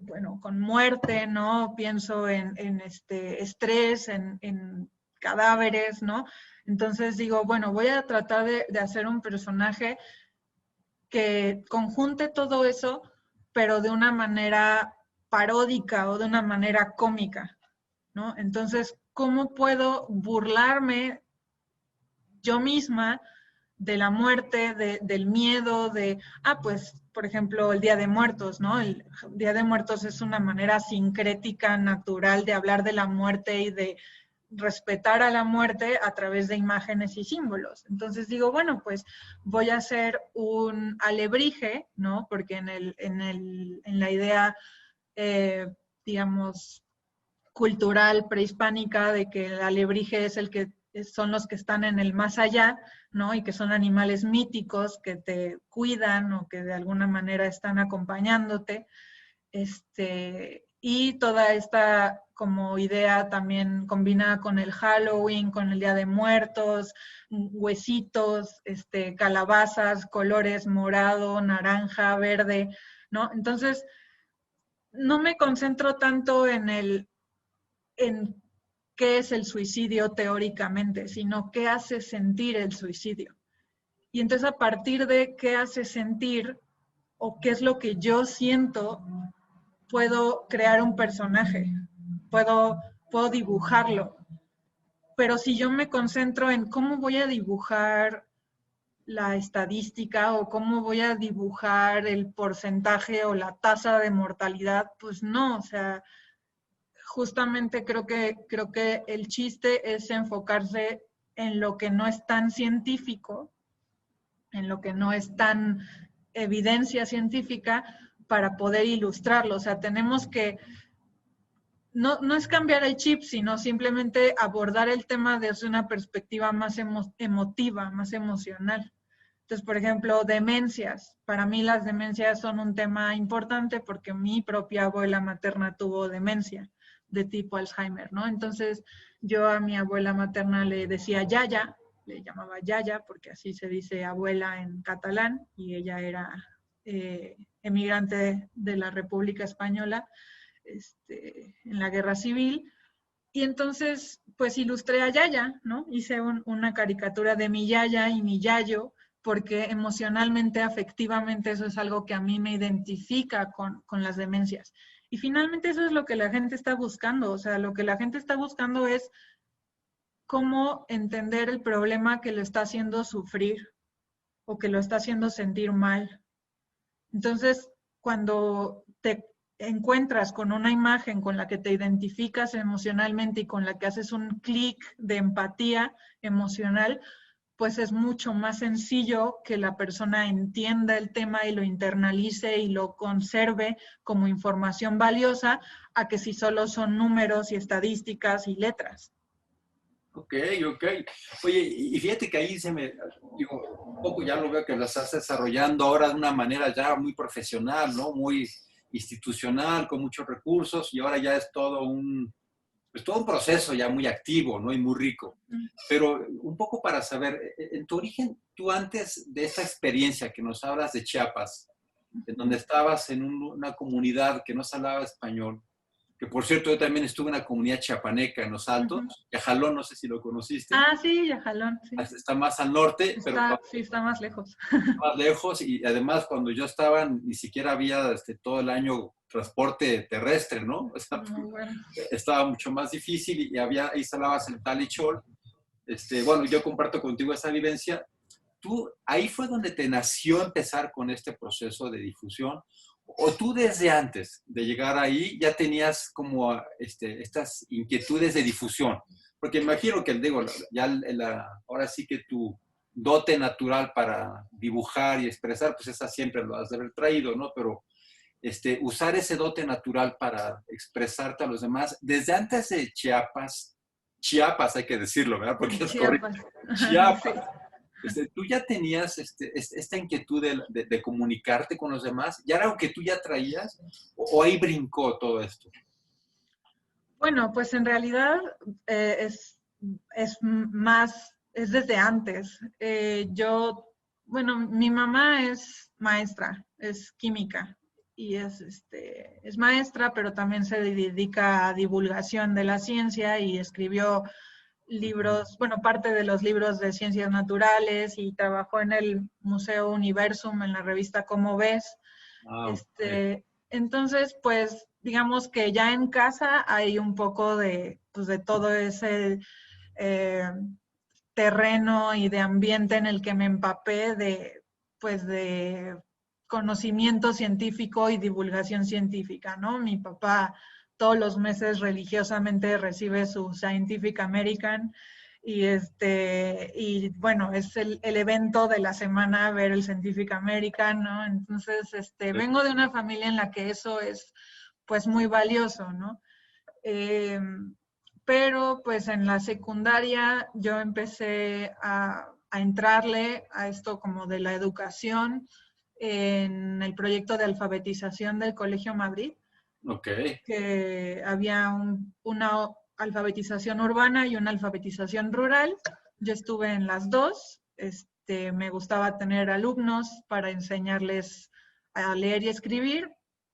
bueno, con muerte, ¿no? Pienso en estrés, en cadáveres, ¿no? Entonces digo, bueno, voy a tratar de hacer un personaje que conjunte todo eso, pero de una manera paródica o de una manera cómica, ¿no? Entonces, ¿cómo puedo burlarme yo misma de la muerte, del miedo, pues, por ejemplo, el Día de Muertos, ¿no? El Día de Muertos es una manera sincrética, natural de hablar de la muerte y de respetar a la muerte a través de imágenes y símbolos. Entonces digo, bueno, pues voy a hacer un alebrije, ¿no? Porque en la idea, digamos, cultural prehispánica de que el alebrije es el que son los que están en el más allá, ¿no? Y que son animales míticos que te cuidan o que de alguna manera están acompañándote. Y toda esta como idea también combinada con el Halloween, con el Día de Muertos, huesitos, calabazas, colores morado, naranja, verde, ¿no? Entonces, no me concentro tanto en qué es el suicidio teóricamente, sino qué hace sentir el suicidio. Y entonces a partir de qué hace sentir o qué es lo que yo siento, puedo crear un personaje, puedo dibujarlo. Pero si yo me concentro en cómo voy a dibujar la estadística o cómo voy a dibujar el porcentaje o la tasa de mortalidad, pues no, o sea, justamente creo que el chiste es enfocarse en lo que no es tan científico, en lo que no es tan evidencia científica, para poder ilustrarlo. O sea, tenemos que, no es cambiar el chip, sino simplemente abordar el tema desde una perspectiva más emotiva, más emocional. Entonces, por ejemplo, demencias. Para mí las demencias son un tema importante porque mi propia abuela materna tuvo demencia de tipo Alzheimer, ¿no? Entonces, yo a mi abuela materna le decía Yaya, le llamaba Yaya porque así se dice abuela en catalán, y ella era emigrante de la República Española en la Guerra Civil. Y entonces, pues ilustré a Yaya, ¿no? Hice una caricatura de mi Yaya y mi Yayo, porque emocionalmente, afectivamente, eso es algo que a mí me identifica con las demencias. Y finalmente eso es lo que la gente está buscando. O sea, lo que la gente está buscando es cómo entender el problema que lo está haciendo sufrir o que lo está haciendo sentir mal. Entonces, cuando te encuentras con una imagen con la que te identificas emocionalmente y con la que haces un clic de empatía emocional, pues es mucho más sencillo que la persona entienda el tema y lo internalice y lo conserve como información valiosa, a que si solo son números y estadísticas y letras. Ok. Oye, y fíjate que ahí digo, un poco ya lo veo que lo estás desarrollando ahora de una manera ya muy profesional, ¿no? Muy institucional, con muchos recursos, y ahora ya es todo un proceso ya muy activo, ¿no? Y muy rico. Pero un poco para saber, en tu origen, tú antes de esta experiencia que nos hablas de Chiapas, en donde estabas en una comunidad que no se hablaba español, que por cierto yo también estuve en la comunidad chiapaneca en Los Altos, Yajalón, no sé si lo conociste. Ah, sí, Yajalón, sí. Está más al norte, Sí, está más lejos. Más lejos, y además cuando yo estaba ni siquiera había todo el año transporte terrestre, ¿no? O sea, bueno. Estaba mucho más difícil y ahí instalabas el Talichol. Bueno, yo comparto contigo esa vivencia. ¿Tú ahí fue donde te nació empezar con este proceso de difusión? ¿O tú desde antes de llegar ahí ya tenías como estas inquietudes de difusión? Porque imagino que, digo, ya ahora sí que tu dote natural para dibujar y expresar, pues esa siempre lo has de haber traído, ¿no? Pero usar ese dote natural para expresarte a los demás, desde antes de Chiapas hay que decirlo, ¿verdad? Porque es Chiapas. Chiapas. Sí. ¿Tú ya tenías esta inquietud de comunicarte con los demás? ¿Ya era algo que tú ya traías? ¿O ahí brincó todo esto? Bueno, pues en realidad es desde antes. Mi mamá es maestra, es química, y es maestra, pero también se dedica a divulgación de la ciencia y escribió libros, parte de los libros de ciencias naturales, y trabajó en el Museo Universum, en la revista Cómo Ves. Okay. Entonces, pues, digamos que ya en casa hay un poco de todo ese terreno y de ambiente en el que me empapé de conocimiento científico y divulgación científica, ¿no? Mi papá todos los meses religiosamente recibe su Scientific American, y bueno, es el evento de la semana ver el Scientific American, ¿no? Entonces, vengo de una familia en la que eso es, pues, muy valioso, ¿no? Pero, pues, en la secundaria yo empecé a entrarle a esto como de la educación en el proyecto de alfabetización del Colegio Madrid. Ok. que había una alfabetización urbana y una alfabetización rural. Yo estuve en las dos. Me gustaba tener alumnos para enseñarles a leer y escribir.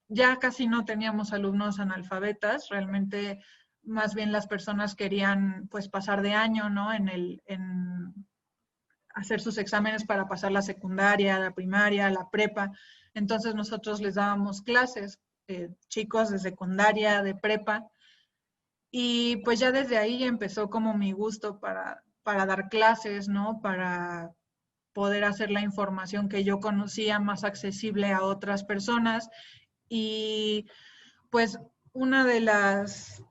Ya casi no teníamos alumnos analfabetas, realmente más bien las personas querían pues pasar de año, ¿no? En hacer sus exámenes para pasar la secundaria, la primaria, la prepa. Entonces nosotros les dábamos clases, chicos de secundaria, de prepa, y pues ya desde ahí empezó como mi gusto para dar clases, ¿no? Para poder hacer la información que yo conocía más accesible a otras personas. Y pues una de las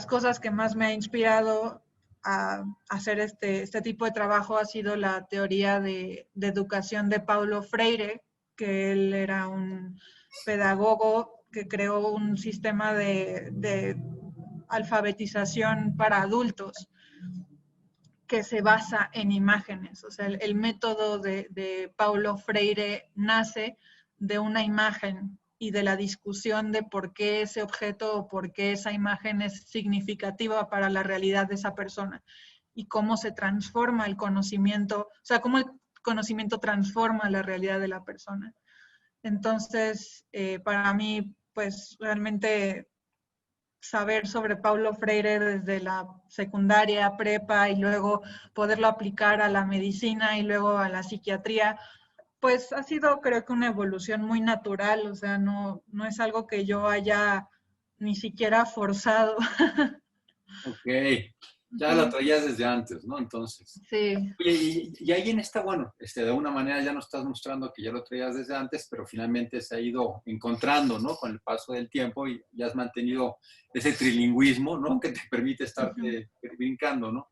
cosas que más me ha inspirado a hacer este tipo de trabajo ha sido la teoría de educación de Paulo Freire, que él era un pedagogo que creó un sistema de alfabetización para adultos que se basa en imágenes. O sea, el método de Paulo Freire nace de una imagen y de la discusión de por qué ese objeto o por qué esa imagen es significativa para la realidad de esa persona y cómo se transforma el conocimiento, o sea, cómo el conocimiento transforma la realidad de la persona. Entonces, para mí, pues realmente saber sobre Paulo Freire desde la secundaria, prepa y luego poderlo aplicar a la medicina y luego a la psiquiatría, pues ha sido creo que una evolución muy natural, o sea, no es algo que yo haya ni siquiera forzado. Ok. Ya la traías desde antes, ¿no? Entonces. Sí. Oye, y ahí en esta, bueno, de alguna manera ya nos estás mostrando que ya lo traías desde antes, pero finalmente se ha ido encontrando, ¿no? Con el paso del tiempo y ya has mantenido ese trilingüismo, ¿no? Que te permite estarte brincando, ¿no?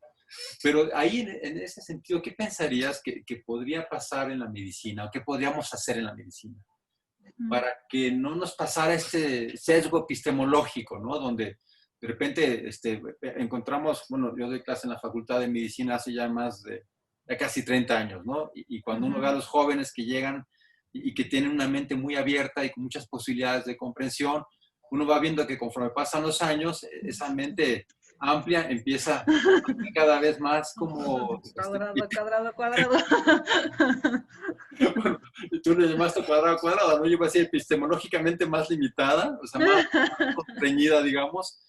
Pero ahí, en ese sentido, ¿qué pensarías que podría pasar en la medicina o qué podríamos hacer en la medicina para que no nos pasara este sesgo epistemológico, ¿no? Donde de repente encontramos, bueno, yo doy clase en la Facultad de Medicina hace ya más de ya casi 30 años, ¿no? Y cuando uno ve a los jóvenes que llegan y que tienen una mente muy abierta y con muchas posibilidades de comprensión, uno va viendo que conforme pasan los años, esa mente amplia empieza cada vez más como... Cuadrado. Bueno, tú le llamaste cuadrado, ¿no? Yo iba a decir epistemológicamente más limitada, o sea, más constreñida, digamos.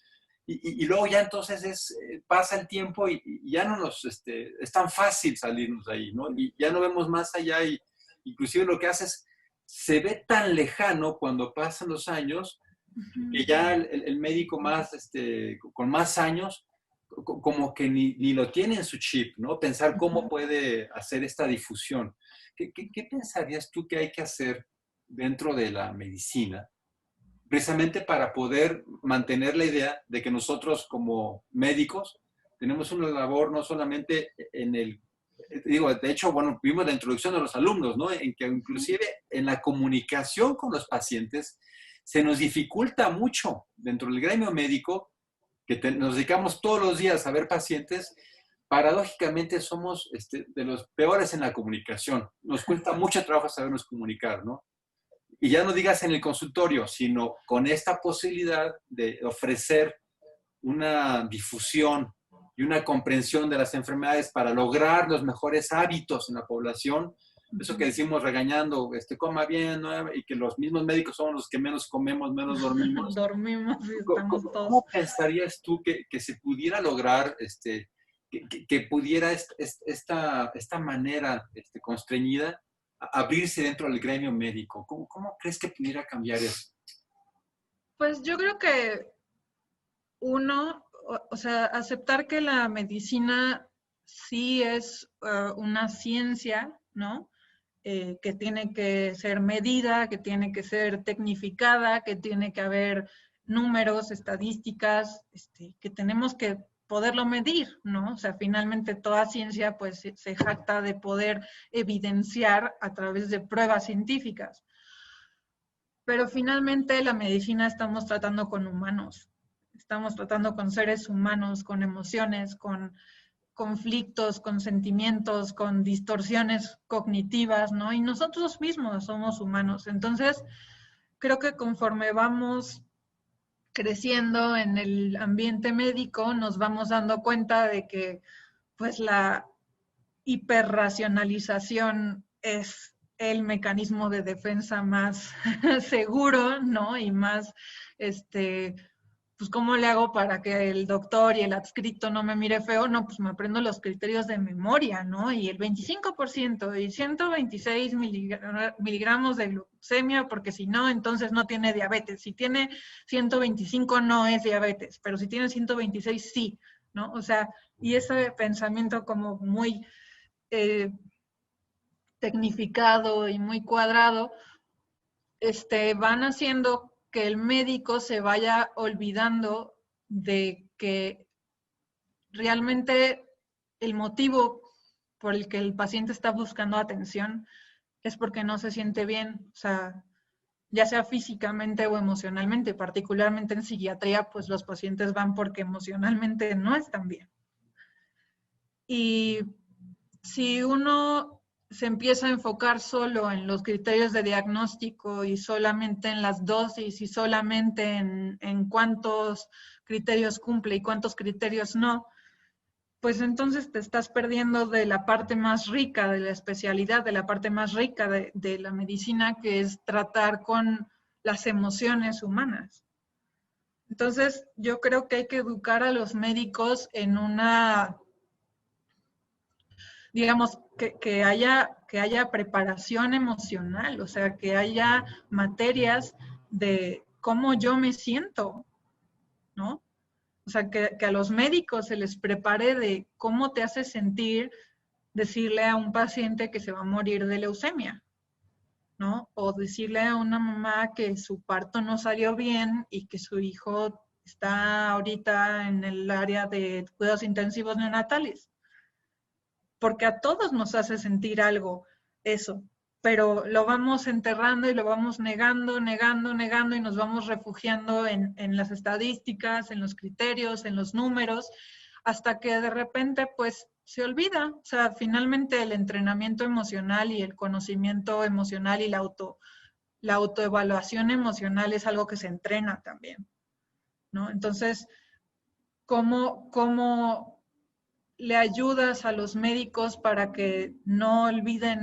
Y luego ya entonces pasa el tiempo y ya no nos, es tan fácil salirnos de ahí, ¿no? Y ya no vemos más allá y inclusive lo que haces se ve tan lejano cuando pasan los años que ya el médico más, con más años, como que ni lo tiene en su chip, ¿no? Pensar cómo puede hacer esta difusión. ¿Qué pensarías tú que hay que hacer dentro de la medicina precisamente para poder mantener la idea de que nosotros como médicos tenemos una labor no solamente en el, digo, de hecho, bueno, vimos la introducción de los alumnos, ¿no? En que inclusive en la comunicación con los pacientes se nos dificulta mucho dentro del gremio médico, que nos dedicamos todos los días a ver pacientes, paradójicamente somos de los peores en la comunicación. Nos cuesta mucho trabajo sabernos comunicar, ¿no? Y ya no digas en el consultorio, sino con esta posibilidad de ofrecer una difusión y una comprensión de las enfermedades para lograr los mejores hábitos en la población. Eso que decimos regañando, coma bien, ¿no? Y que los mismos médicos somos los que menos comemos, menos dormimos. Dormimos y estamos todos. ¿Cómo pensarías tú que se pudiera lograr, que pudiera esta manera constreñida abrirse dentro del gremio médico? ¿Cómo crees que pudiera cambiar eso? Pues yo creo que uno, o sea, aceptar que la medicina sí es una ciencia, ¿no? Que tiene que ser medida, que tiene que ser tecnificada, que tiene que haber números, estadísticas, que tenemos que poderlo medir, ¿no? O sea, finalmente toda ciencia pues se jacta de poder evidenciar a través de pruebas científicas. Pero finalmente la medicina estamos tratando con humanos, estamos tratando con seres humanos, con emociones, con conflictos, con sentimientos, con distorsiones cognitivas, ¿no? Y nosotros mismos somos humanos. Entonces, creo que conforme vamos creciendo en el ambiente médico, nos vamos dando cuenta de que pues la hiperracionalización es el mecanismo de defensa más seguro, ¿no? Y más, pues, ¿cómo le hago para que el doctor y el adscrito no me mire feo? No, pues me aprendo los criterios de memoria, ¿no? Y el 25% y 126 miligramos de glucemia, porque si no, entonces no tiene diabetes. Si tiene 125 no es diabetes, pero si tiene 126 sí, ¿no? O sea, y ese pensamiento como muy tecnificado y muy cuadrado, van haciendo que el médico se vaya olvidando de que realmente el motivo por el que el paciente está buscando atención es porque no se siente bien, o sea, ya sea físicamente o emocionalmente, particularmente en psiquiatría, pues los pacientes van porque emocionalmente no están bien. Y si uno se empieza a enfocar solo en los criterios de diagnóstico y solamente en las dosis y solamente en cuántos criterios cumple y cuántos criterios no, pues entonces te estás perdiendo de la parte más rica de la especialidad, de la parte más rica de la medicina, que es tratar con las emociones humanas. Entonces, yo creo que hay que educar a los médicos en una, digamos, que haya preparación emocional, o sea, que haya materias de cómo yo me siento, ¿no? O sea, que a los médicos se les prepare de cómo te hace sentir decirle a un paciente que se va a morir de leucemia, ¿no? O decirle a una mamá que su parto no salió bien y que su hijo está ahorita en el área de cuidados intensivos neonatales. Porque a todos nos hace sentir algo eso, pero lo vamos enterrando y lo vamos negando y nos vamos refugiando en las estadísticas, en los criterios, en los números, hasta que de repente pues se olvida. O sea, finalmente el entrenamiento emocional y el conocimiento emocional y la autoevaluación emocional es algo que se entrena también, ¿no? Entonces, ¿cómo le ayudas a los médicos para que no olviden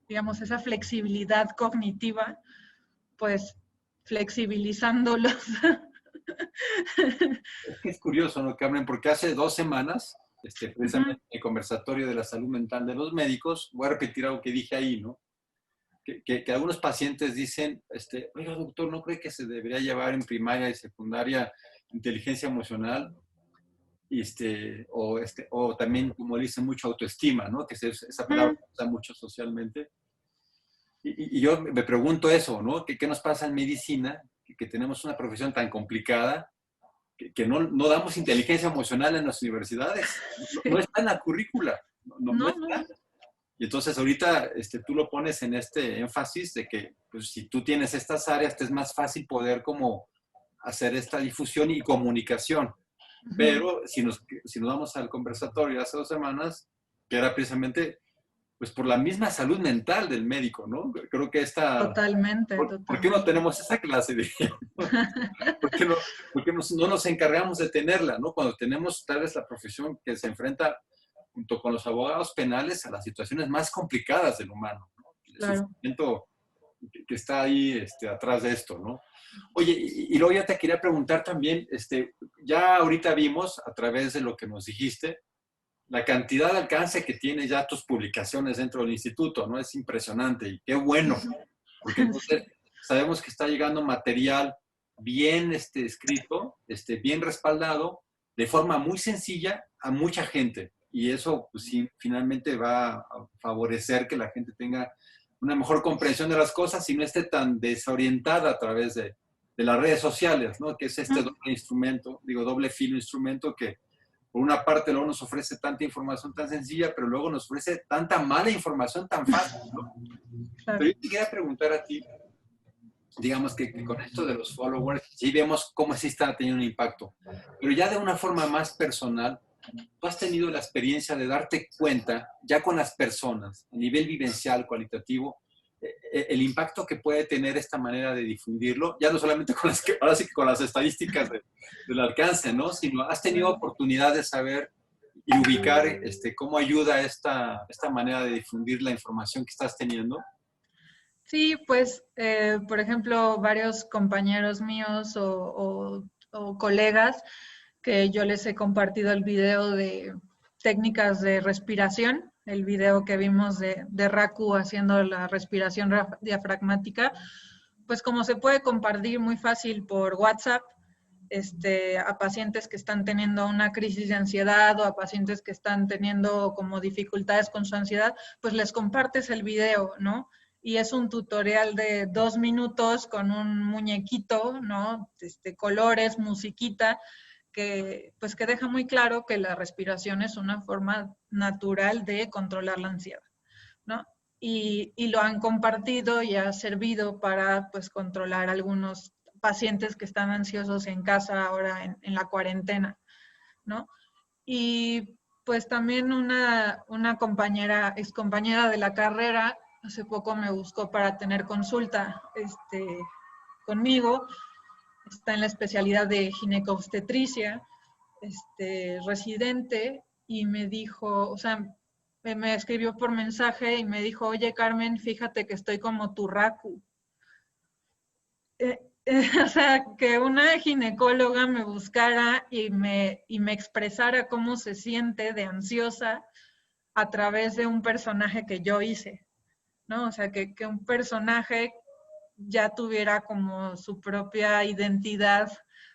digamos, esa flexibilidad cognitiva? Pues flexibilizándolos. Es que es curioso, ¿no, Carmen? Porque hace 2 semanas, precisamente en el conversatorio de la salud mental de los médicos, voy a repetir algo que dije ahí, ¿no? Que algunos pacientes dicen, oiga, doctor, ¿no cree que se debería llevar en primaria y secundaria inteligencia emocional? O también, como le dicen, mucho autoestima, ¿no? Que esa palabra se usa mucho socialmente. Y yo me pregunto eso, ¿no? ¿Qué nos pasa en medicina? Que tenemos una profesión tan complicada que no damos inteligencia emocional en las universidades. No está en la currícula. No está. Y entonces ahorita tú lo pones en este énfasis de que pues, si tú tienes estas áreas, te es más fácil poder como hacer esta difusión y comunicación. Pero si nos vamos al conversatorio hace 2 semanas, que era precisamente pues por la misma salud mental del médico, ¿no? Creo que Totalmente. ¿Por qué no tenemos esa clase? ¿Por qué no nos encargamos de tenerla, ¿no? Cuando tenemos tal vez la profesión que se enfrenta junto con los abogados penales a las situaciones más complicadas del humano, ¿no? Claro. El sufrimiento que está ahí atrás de esto, ¿no? Oye, y luego ya te quería preguntar también, ya ahorita vimos a través de lo que nos dijiste, la cantidad de alcance que tiene ya tus publicaciones dentro del instituto, ¿no? Es impresionante y qué bueno, porque entonces sabemos que está llegando material bien escrito, bien respaldado, de forma muy sencilla a mucha gente. Y eso, pues sí, finalmente va a favorecer que la gente tenga una mejor comprensión de las cosas y no esté tan desorientada a través de las redes sociales, ¿no? Que es doble filo instrumento que por una parte luego nos ofrece tanta información tan sencilla, pero luego nos ofrece tanta mala información tan fácil, ¿no? Claro. Pero yo te quería preguntar a ti, digamos que con esto de los followers, sí vemos cómo sí está teniendo un impacto, pero ya de una forma más personal, tú has tenido la experiencia de darte cuenta, ya con las personas, a nivel vivencial, cualitativo, el impacto que puede tener esta manera de difundirlo, ya no solamente con ahora sí que con las estadísticas del alcance, ¿no? Sino has tenido oportunidad de saber y ubicar cómo ayuda esta manera de difundir la información que estás teniendo. Sí, pues, por ejemplo, varios compañeros míos o colegas que yo les he compartido el video de técnicas de respiración, el video que vimos de Raku haciendo la respiración diafragmática, pues como se puede compartir muy fácil por WhatsApp, a pacientes que están teniendo una crisis de ansiedad o a pacientes que están teniendo como dificultades con su ansiedad, pues les compartes el video, ¿no? Y es un tutorial de 2 minutos con un muñequito, ¿no? Colores, musiquita, que deja muy claro que la respiración es una forma natural de controlar la ansiedad, ¿no? Y lo han compartido y ha servido para pues controlar algunos pacientes que están ansiosos en casa ahora en la cuarentena, ¿no? Y pues también una compañera, excompañera de la carrera, hace poco me buscó para tener consulta conmigo, está en la especialidad de ginecobstetricia, residente, y me dijo, o sea, me escribió por mensaje y me dijo, oye Carmen, fíjate que estoy como tu Raku. O sea, que una ginecóloga me buscara y me expresara cómo se siente de ansiosa a través de un personaje que yo hice, ¿no? O sea, que un personaje ya tuviera como su propia identidad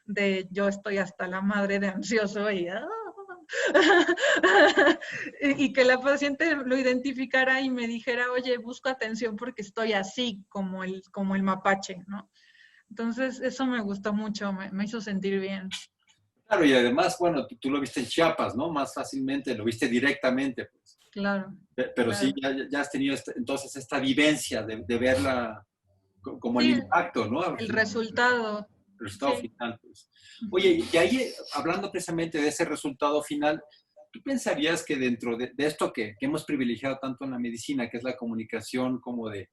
de yo estoy hasta la madre de ansioso y que la paciente lo identificara y me dijera, oye, busco atención porque estoy así, como el mapache, ¿no? Entonces, eso me gustó mucho, me hizo sentir bien. Claro, y además, bueno, tú lo viste en Chiapas, ¿no? Más fácilmente, lo viste directamente, pues. Claro. Pero claro. sí, ya has tenido entonces esta vivencia de verla como Sí, el impacto, ¿no? El resultado. El resultado Sí. final, pues. Oye, y ahí, hablando precisamente de ese resultado final, ¿tú pensarías que dentro de esto que hemos privilegiado tanto en la medicina, que es la comunicación como de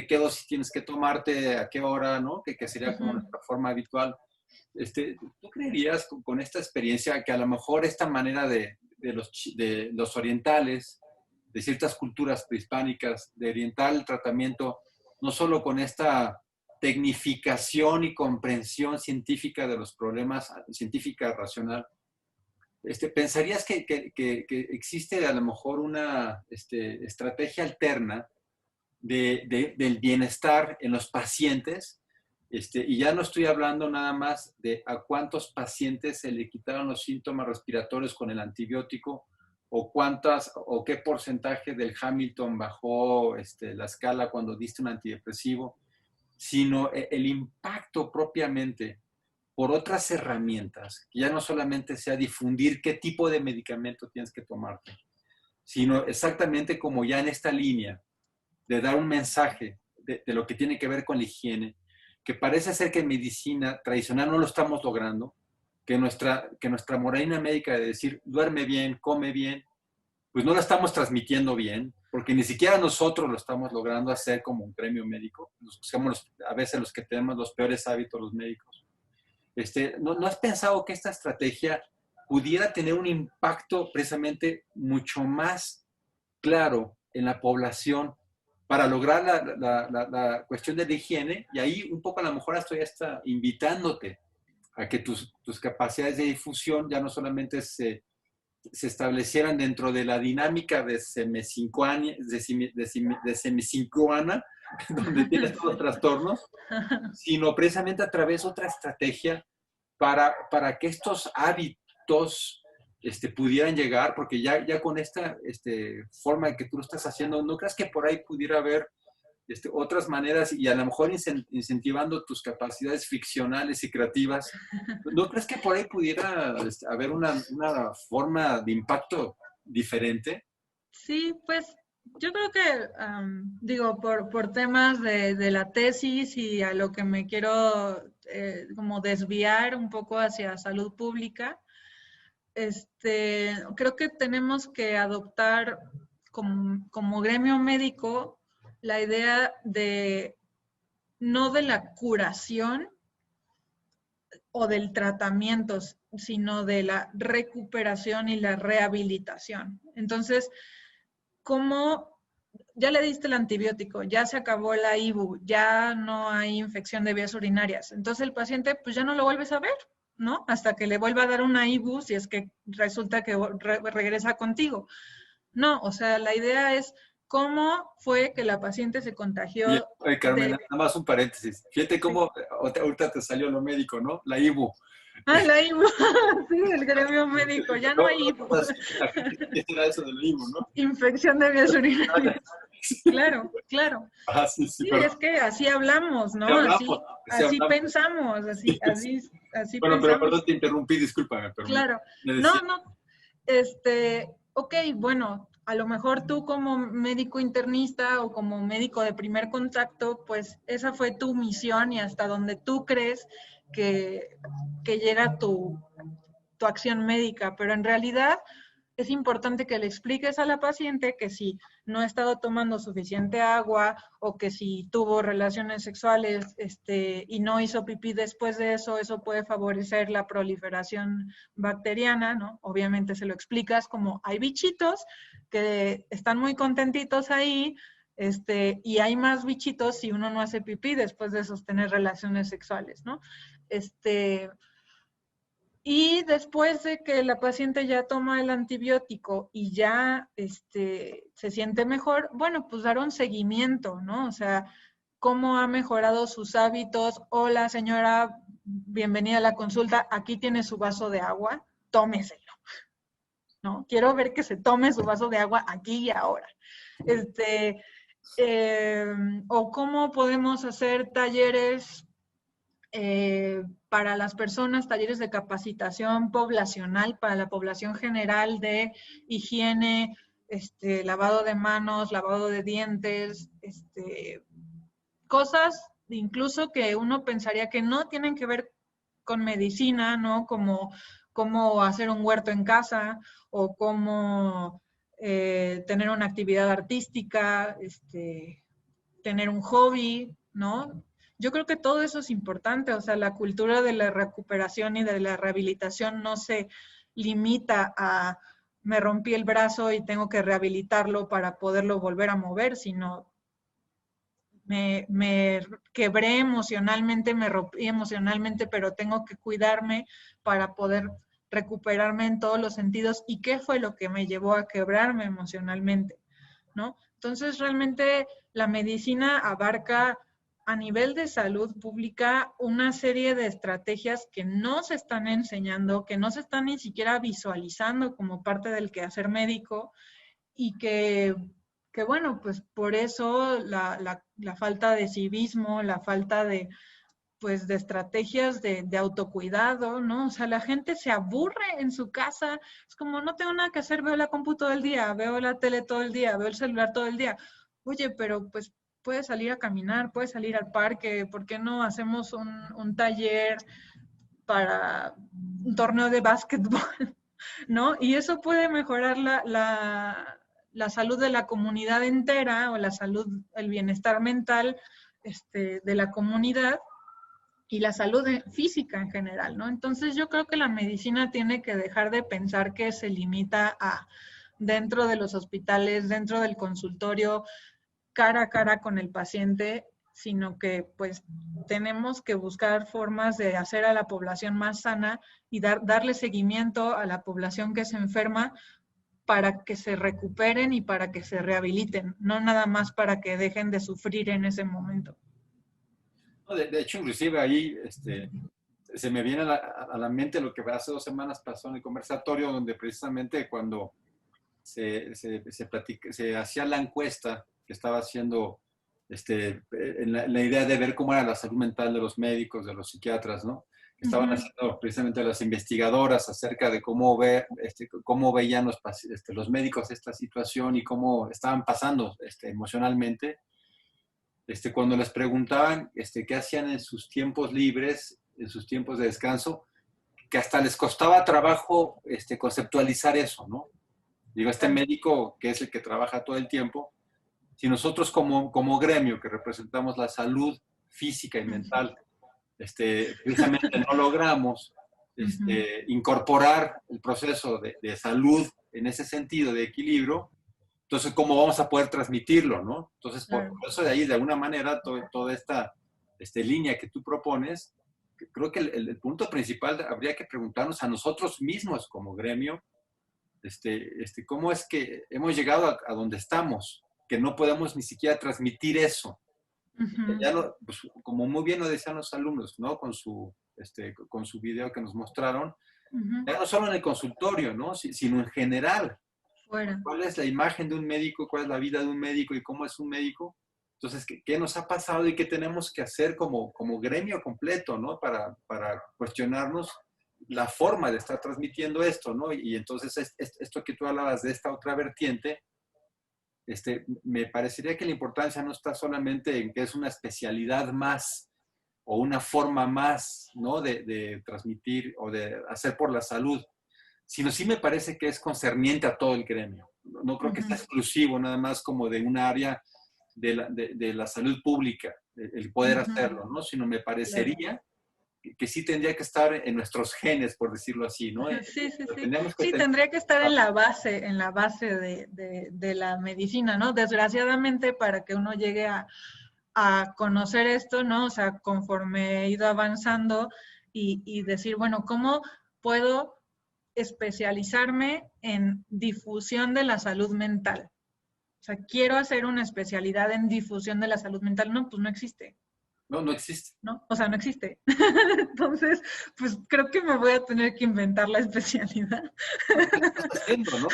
qué dosis tienes que tomarte, a qué hora, ¿no? Que sería como nuestra forma habitual. ¿Tú creerías con esta experiencia que a lo mejor esta manera de los orientales, de ciertas culturas prehispánicas, de orientar el tratamiento, no solo con esta tecnificación y comprensión científica de los problemas, científica racional, ¿pensarías que existe a lo mejor una estrategia alterna del bienestar en los pacientes? Y ya no estoy hablando nada más de a cuántos pacientes se le quitaron los síntomas respiratorios con el antibiótico o qué porcentaje del Hamilton bajó la escala cuando diste un antidepresivo, sino el impacto propiamente por otras herramientas, que ya no solamente sea difundir qué tipo de medicamento tienes que tomarte, sino exactamente como ya en esta línea de dar un mensaje de lo que tiene que ver con la higiene, que parece ser que en medicina tradicional no lo estamos logrando, que nuestra moralina médica de decir duerme bien, come bien, pues no la estamos transmitiendo bien, porque ni siquiera nosotros lo estamos logrando hacer como un gremio médico. Somos a veces los que tenemos los peores hábitos, los médicos. ¿No has pensado que esta estrategia pudiera tener un impacto precisamente mucho más claro en la población para lograr la cuestión de la higiene? Y ahí un poco a lo mejor estoy hasta invitándote a que tus capacidades de difusión ya no solamente se establecieran dentro de la dinámica de semicincoana, donde tienes todos los trastornos, sino precisamente a través de otra estrategia para que estos hábitos pudieran llegar, porque ya con esta forma que tú lo estás haciendo, ¿no crees que por ahí pudiera haber otras maneras y a lo mejor incentivando tus capacidades ficcionales y creativas? ¿No crees que por ahí pudiera haber una forma de impacto diferente? Sí, pues yo creo que, digo, por temas de la tesis y a lo que me quiero como desviar un poco hacia salud pública, creo que tenemos que adoptar como gremio médico la idea de, no de la curación o del tratamiento, sino de la recuperación y la rehabilitación. Entonces, ¿cómo ya le diste el antibiótico, ya se acabó la IBU, ya no hay infección de vías urinarias? Entonces el paciente pues ya no lo vuelves a ver, ¿no? Hasta que le vuelva a dar una IBU si es que resulta que regresa contigo. No, o sea, la idea es cómo fue que la paciente se contagió. Oye, Carmen, nada más un paréntesis. Fíjate cómo ahorita te salió lo médico, ¿no? La IBU. Ah, la IBU, sí, el gremio médico, ya no hay IBU. ¿Qué será eso del IBU, no? Infección de vías urinarias. Claro, claro. Ah, sí, Sí, pero, es que así hablamos, ¿no? Así pensamos, así bueno, pero pensamos. perdón, te interrumpí, discúlpame. Pero Claro. No. Ok, bueno, a lo mejor tú como médico internista o como médico de primer contacto, pues esa fue tu misión y hasta donde tú crees que llega tu acción médica, pero en realidad es importante que le expliques a la paciente que si no ha estado tomando suficiente agua o que si tuvo relaciones sexuales y no hizo pipí después de eso, eso puede favorecer la proliferación bacteriana, ¿no? Obviamente se lo explicas como hay bichitos que están muy contentitos ahí, y hay más bichitos si uno no hace pipí después de sostener relaciones sexuales, ¿no? Y después de que la paciente ya toma el antibiótico y ya se siente mejor, bueno, pues dar un seguimiento, ¿no? O sea, cómo ha mejorado sus hábitos. Hola, señora, bienvenida a la consulta. Aquí tiene su vaso de agua, tómeselo, ¿no? Quiero ver que se tome su vaso de agua aquí y ahora. O cómo podemos hacer talleres para las personas, talleres de capacitación poblacional, para la población general de higiene, lavado de manos, lavado de dientes, cosas incluso que uno pensaría que no tienen que ver con medicina, ¿no? Como cómo hacer un huerto en casa o cómo tener una actividad artística, tener un hobby, ¿no? Yo creo que todo eso es importante, o sea, la cultura de la recuperación y de la rehabilitación no se limita a me rompí el brazo y tengo que rehabilitarlo para poderlo volver a mover, sino me quebré emocionalmente, me rompí emocionalmente, pero tengo que cuidarme para poder recuperarme en todos los sentidos. ¿Y qué fue lo que me llevó a quebrarme emocionalmente? ¿No? Entonces, realmente la medicina abarca a nivel de salud pública una serie de estrategias que no se están enseñando, que no se están ni siquiera visualizando como parte del quehacer médico y que bueno, pues por eso la falta de civismo, la falta de, pues, de estrategias de autocuidado, ¿no? O sea, la gente se aburre en su casa, es como, no tengo nada que hacer, veo la compu todo el día, veo la tele todo el día, veo el celular todo el día. Oye, pero pues puedes salir a caminar, puedes salir al parque, ¿por qué no hacemos un taller para un torneo de básquetbol? ¿No? Y eso puede mejorar la salud de la comunidad entera o la salud, el bienestar mental de la comunidad y la salud física en general, ¿no? Entonces yo creo que la medicina tiene que dejar de pensar que se limita a dentro de los hospitales, dentro del consultorio, cara a cara con el paciente, sino que pues tenemos que buscar formas de hacer a la población más sana y darle seguimiento a la población que se enferma para que se recuperen y para que se rehabiliten, no nada más para que dejen de sufrir en ese momento. De hecho, inclusive ahí se me viene a la mente lo que hace 2 semanas pasó en el conversatorio, donde precisamente cuando se hacía la encuesta que estaba haciendo en la idea de ver cómo era la salud mental de los médicos, de los psiquiatras, ¿no? Estaban haciendo precisamente las investigadoras acerca de cómo veían los médicos esta situación y cómo estaban pasando emocionalmente. Cuando les preguntaban qué hacían en sus tiempos libres, en sus tiempos de descanso, que hasta les costaba trabajo conceptualizar eso, ¿no? Digo, médico que es el que trabaja todo el tiempo, Si nosotros como gremio que representamos la salud física y mental, precisamente no logramos incorporar el proceso de salud en ese sentido de equilibrio, entonces, ¿cómo vamos a poder transmitirlo, no? Entonces, por eso de ahí, de alguna manera, toda esta línea que tú propones, creo que el punto principal habría que preguntarnos a nosotros mismos como gremio, ¿cómo es que hemos llegado a donde estamos? Que no podemos ni siquiera transmitir eso. Ya pues, como muy bien lo decían los alumnos, ¿no? Con su video que nos mostraron, ya no solo en el consultorio, ¿no? Sino en general. Fuera. ¿Cuál es la imagen de un médico? ¿Cuál es la vida de un médico? ¿Y cómo es un médico? Entonces, ¿qué nos ha pasado y qué tenemos que hacer como gremio completo, ¿no? Para cuestionarnos la forma de estar transmitiendo esto, ¿no? Y entonces, esto que tú hablabas de esta otra vertiente, me parecería que la importancia no está solamente en que es una especialidad más o una forma más, ¿no? de transmitir o de hacer por la salud, sino sí me parece que es concerniente a todo el gremio. No creo que sea exclusivo nada más como de un área de la salud pública, el poder hacerlo, ¿no? Sino me parecería que sí tendría que estar en nuestros genes, por decirlo así, ¿no? Sí. Sí, tendría que estar en la base de la medicina, ¿no? Desgraciadamente, para que uno llegue a conocer esto, ¿no? O sea, conforme he ido avanzando y decir, bueno, ¿cómo puedo especializarme en difusión de la salud mental? O sea, quiero hacer una especialidad en difusión de la salud mental. No, pues no existe. No existe. ¿No? O sea, no existe. Entonces, pues creo que me voy a tener que inventar la especialidad. Estás haciendo, ¿no?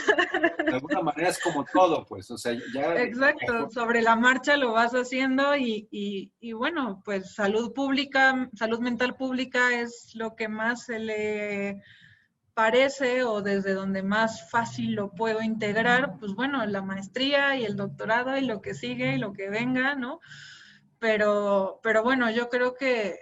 De alguna manera es como todo, pues, o sea, ya... Exacto, sobre la marcha lo vas haciendo y bueno, pues salud pública, salud mental pública es lo que más se le parece o desde donde más fácil lo puedo integrar, pues bueno, la maestría y el doctorado y lo que sigue y lo que venga, ¿no? Pero bueno, yo creo que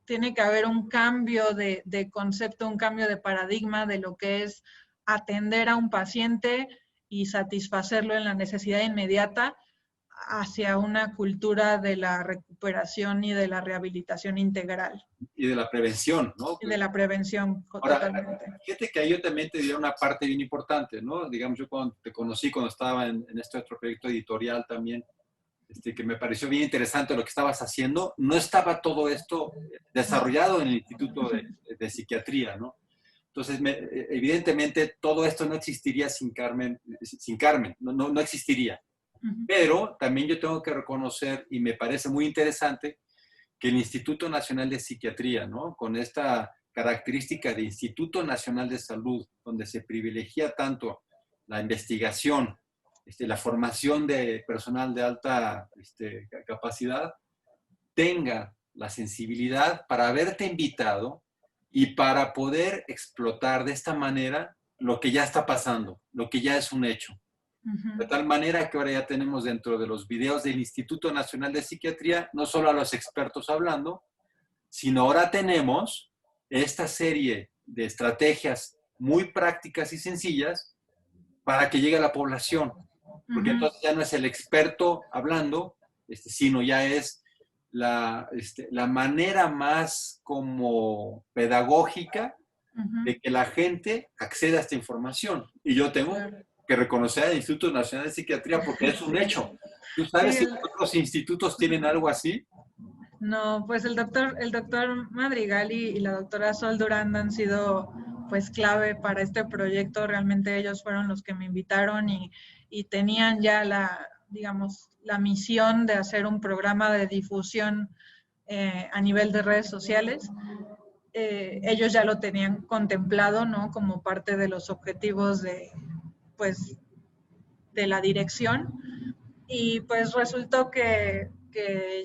tiene que haber un cambio de concepto, un cambio de paradigma de lo que es atender a un paciente y satisfacerlo en la necesidad inmediata hacia una cultura de la recuperación y de la rehabilitación integral. Y de la prevención, ¿no? Y de la prevención, ahora, totalmente. Fíjate que ahí yo también te diría una parte bien importante, ¿no? Digamos, yo cuando te conocí, cuando estaba en este otro proyecto editorial también, que me pareció bien interesante lo que estabas haciendo, no estaba todo esto desarrollado en el Instituto de Psiquiatría, ¿no? Entonces, evidentemente, todo esto no existiría sin Carmen, no existiría. Pero también yo tengo que reconocer, y me parece muy interesante, que el Instituto Nacional de Psiquiatría, ¿no? Con esta característica de Instituto Nacional de Salud, donde se privilegia tanto la investigación, la formación de personal de alta capacidad, tenga la sensibilidad para haberte invitado y para poder explotar de esta manera lo que ya está pasando, lo que ya es un hecho. De tal manera que ahora ya tenemos dentro de los videos del Instituto Nacional de Psiquiatría no solo a los expertos hablando, sino ahora tenemos esta serie de estrategias muy prácticas y sencillas para que llegue a la población. Porque entonces ya no es el experto hablando, sino ya es la manera más como pedagógica de que la gente acceda a esta información. Y yo tengo que reconocer al Instituto Nacional de Psiquiatría porque es un hecho. ¿Tú sabes si otros institutos tienen algo así? No, pues el doctor Madrigal y la doctora Sol Durán han sido pues clave para este proyecto. Realmente ellos fueron los que me invitaron y tenían ya la misión de hacer un programa de difusión a nivel de redes sociales. Ellos ya lo tenían contemplado, ¿no? Como parte de los objetivos de la dirección. Y pues resultó que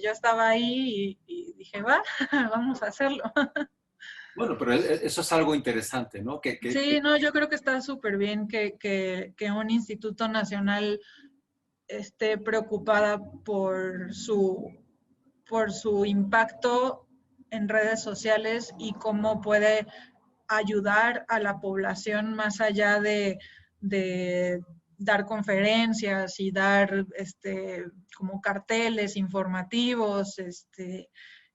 yo estaba ahí y dije, vamos a hacerlo. Bueno, pero eso es algo interesante, ¿no? Sí, no, yo creo que está súper bien que un instituto nacional esté preocupada por su impacto en redes sociales y cómo puede ayudar a la población más allá de dar conferencias y dar como carteles informativos,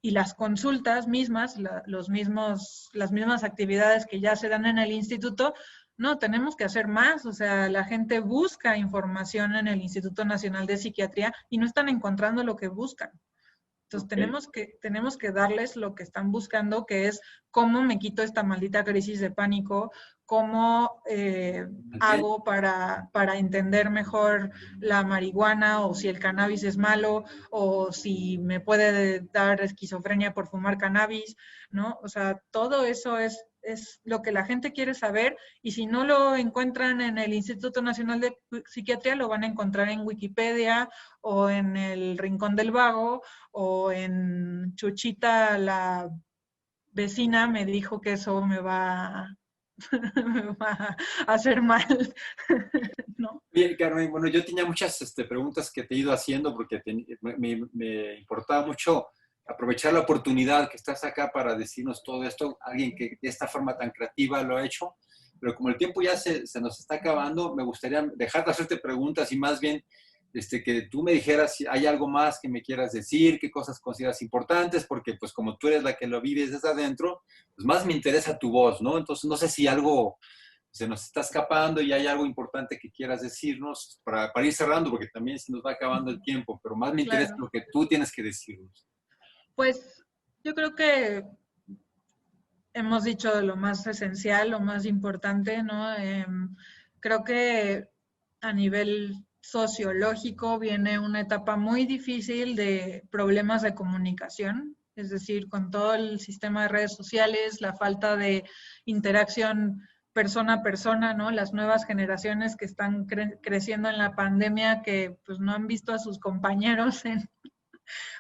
y las consultas mismas, las mismas actividades que ya se dan en el instituto. No, tenemos que hacer más. O sea, la gente busca información en el Instituto Nacional de Psiquiatría y no están encontrando lo que buscan. Entonces, tenemos que darles lo que están buscando, que es cómo me quito esta maldita crisis de pánico, cómo hago para entender mejor la marihuana, o si el cannabis es malo, o si me puede dar esquizofrenia por fumar cannabis, ¿no? O sea, todo eso es lo que la gente quiere saber, y si no lo encuentran en el Instituto Nacional de Psiquiatría, lo van a encontrar en Wikipedia, o en el Rincón del Vago, o en Chuchita, la vecina, me dijo que eso me va a hacer mal, ¿no? Bien, Carmen, bueno, yo tenía muchas preguntas que te he ido haciendo porque me importaba mucho aprovechar la oportunidad que estás acá para decirnos todo esto, alguien que de esta forma tan creativa lo ha hecho, pero como el tiempo ya se nos está acabando, me gustaría dejar de hacerte preguntas y más bien que tú me dijeras si hay algo más que me quieras decir, qué cosas consideras importantes, porque pues como tú eres la que lo vives desde adentro, pues más me interesa tu voz, ¿no? Entonces no sé si algo se nos está escapando y hay algo importante que quieras decirnos para ir cerrando, porque también se nos va acabando el tiempo, pero más me interesa lo que tú tienes que decirnos. Pues yo creo que hemos dicho lo más esencial, lo más importante, ¿no? Creo que a nivel sociológico viene una etapa muy difícil de problemas de comunicación, es decir, con todo el sistema de redes sociales, la falta de interacción persona a persona, ¿no? Las nuevas generaciones que están creciendo en la pandemia, que pues no han visto a sus compañeros en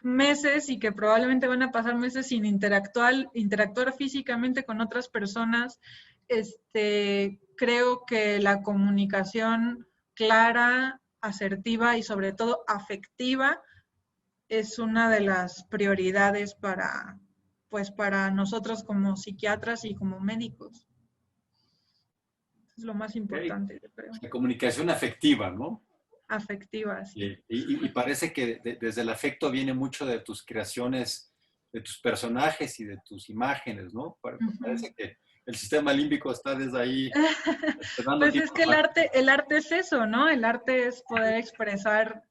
meses y que probablemente van a pasar meses sin interactuar físicamente con otras personas. Creo que la comunicación clara, asertiva y sobre todo afectiva es una de las prioridades para nosotros como psiquiatras y como médicos. Es lo más importante, yo creo. La comunicación afectiva, ¿no? Afectivas. Y parece que desde el afecto viene mucho de tus creaciones, de tus personajes y de tus imágenes, ¿no? Parece que el sistema límbico está desde ahí. Pues es que el arte es eso, ¿no? El arte es poder expresar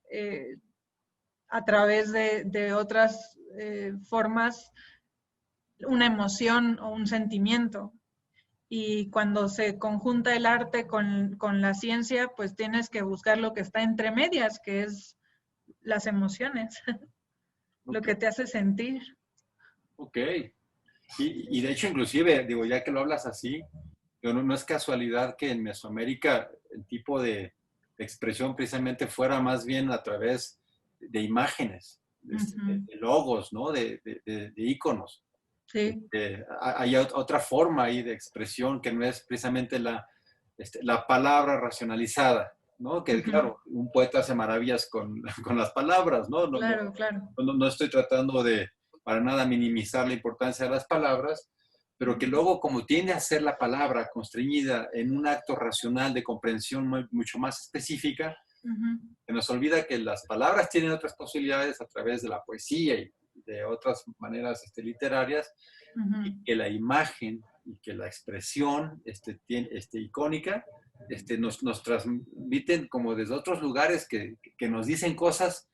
a través de otras formas una emoción o un sentimiento. Y cuando se conjunta el arte con la ciencia, pues tienes que buscar lo que está entre medias, que es las emociones, lo que te hace sentir. Ok. Y de hecho, inclusive, digo, ya que lo hablas así, no es casualidad que en Mesoamérica el tipo de expresión precisamente fuera más bien a través de imágenes, de logos, ¿no? De íconos. Sí. Hay otra forma ahí de expresión que no es precisamente la palabra racionalizada, ¿no? Que claro, un poeta hace maravillas con las palabras, ¿no? Claro. No estoy tratando de para nada minimizar la importancia de las palabras, pero que luego como tiende a ser la palabra constreñida en un acto racional de comprensión mucho más específica, se nos olvida que las palabras tienen otras posibilidades a través de la poesía y de otras maneras literarias, y que la imagen y que la expresión icónica nos transmiten como desde otros lugares que nos dicen cosas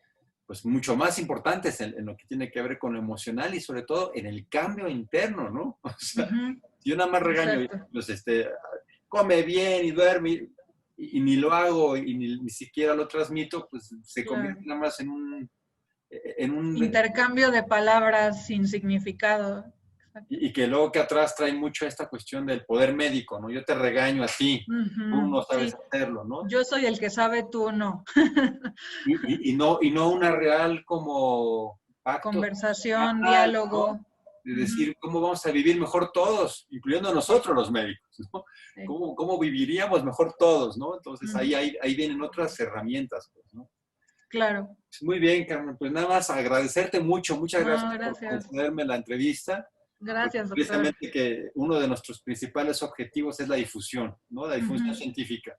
pues mucho más importantes en lo que tiene que ver con lo emocional y sobre todo en el cambio interno, ¿no? O sea, si yo nada más regaño, pues come bien y duerme y ni lo hago y ni siquiera lo transmito, pues se convierte nada más en un intercambio de palabras sin significado. Y que luego que atrás trae mucho esta cuestión del poder médico, ¿no? Yo te regaño a ti, tú no sabes hacerlo, ¿no? Yo soy el que sabe, tú no. y no una real como pacto, conversación, diálogo. ¿no? De decir cómo vamos a vivir mejor todos, incluyendo nosotros los médicos, ¿no? Sí. ¿Cómo viviríamos mejor todos, ¿no? Entonces ahí vienen otras herramientas, pues, ¿no? Claro. Muy bien, Carmen, pues nada más agradecerte mucho, muchas gracias por concederme la entrevista. Gracias, doctor. Precisamente que uno de nuestros principales objetivos es la difusión, ¿no? La difusión científica.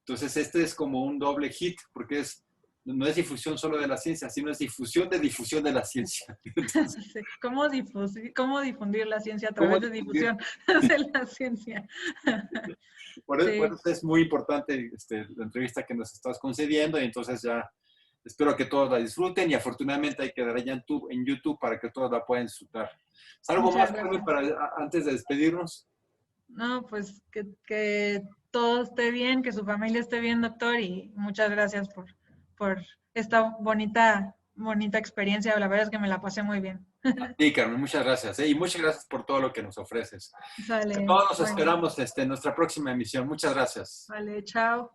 Entonces, este es como un doble hit, porque no es difusión solo de la ciencia, sino es difusión de la ciencia. Entonces, Sí, ¿cómo difundir la ciencia a través de difusión de la ciencia? Por eso es muy importante la entrevista que nos estás concediendo, y entonces ya espero que todos la disfruten, y afortunadamente hay que dar ya en YouTube para que todos la puedan disfrutar. ¿Algo Muchas más, gracias. Carmen, antes de despedirnos? No, pues que todo esté bien, que su familia esté bien, doctor, y muchas gracias por esta bonita experiencia. La verdad es que me la pasé muy bien. Sí, Carmen, muchas gracias. Y muchas gracias por todo lo que nos ofreces. Sale. Todos nos Bueno, esperamos en nuestra próxima emisión. Muchas gracias. vale, chao.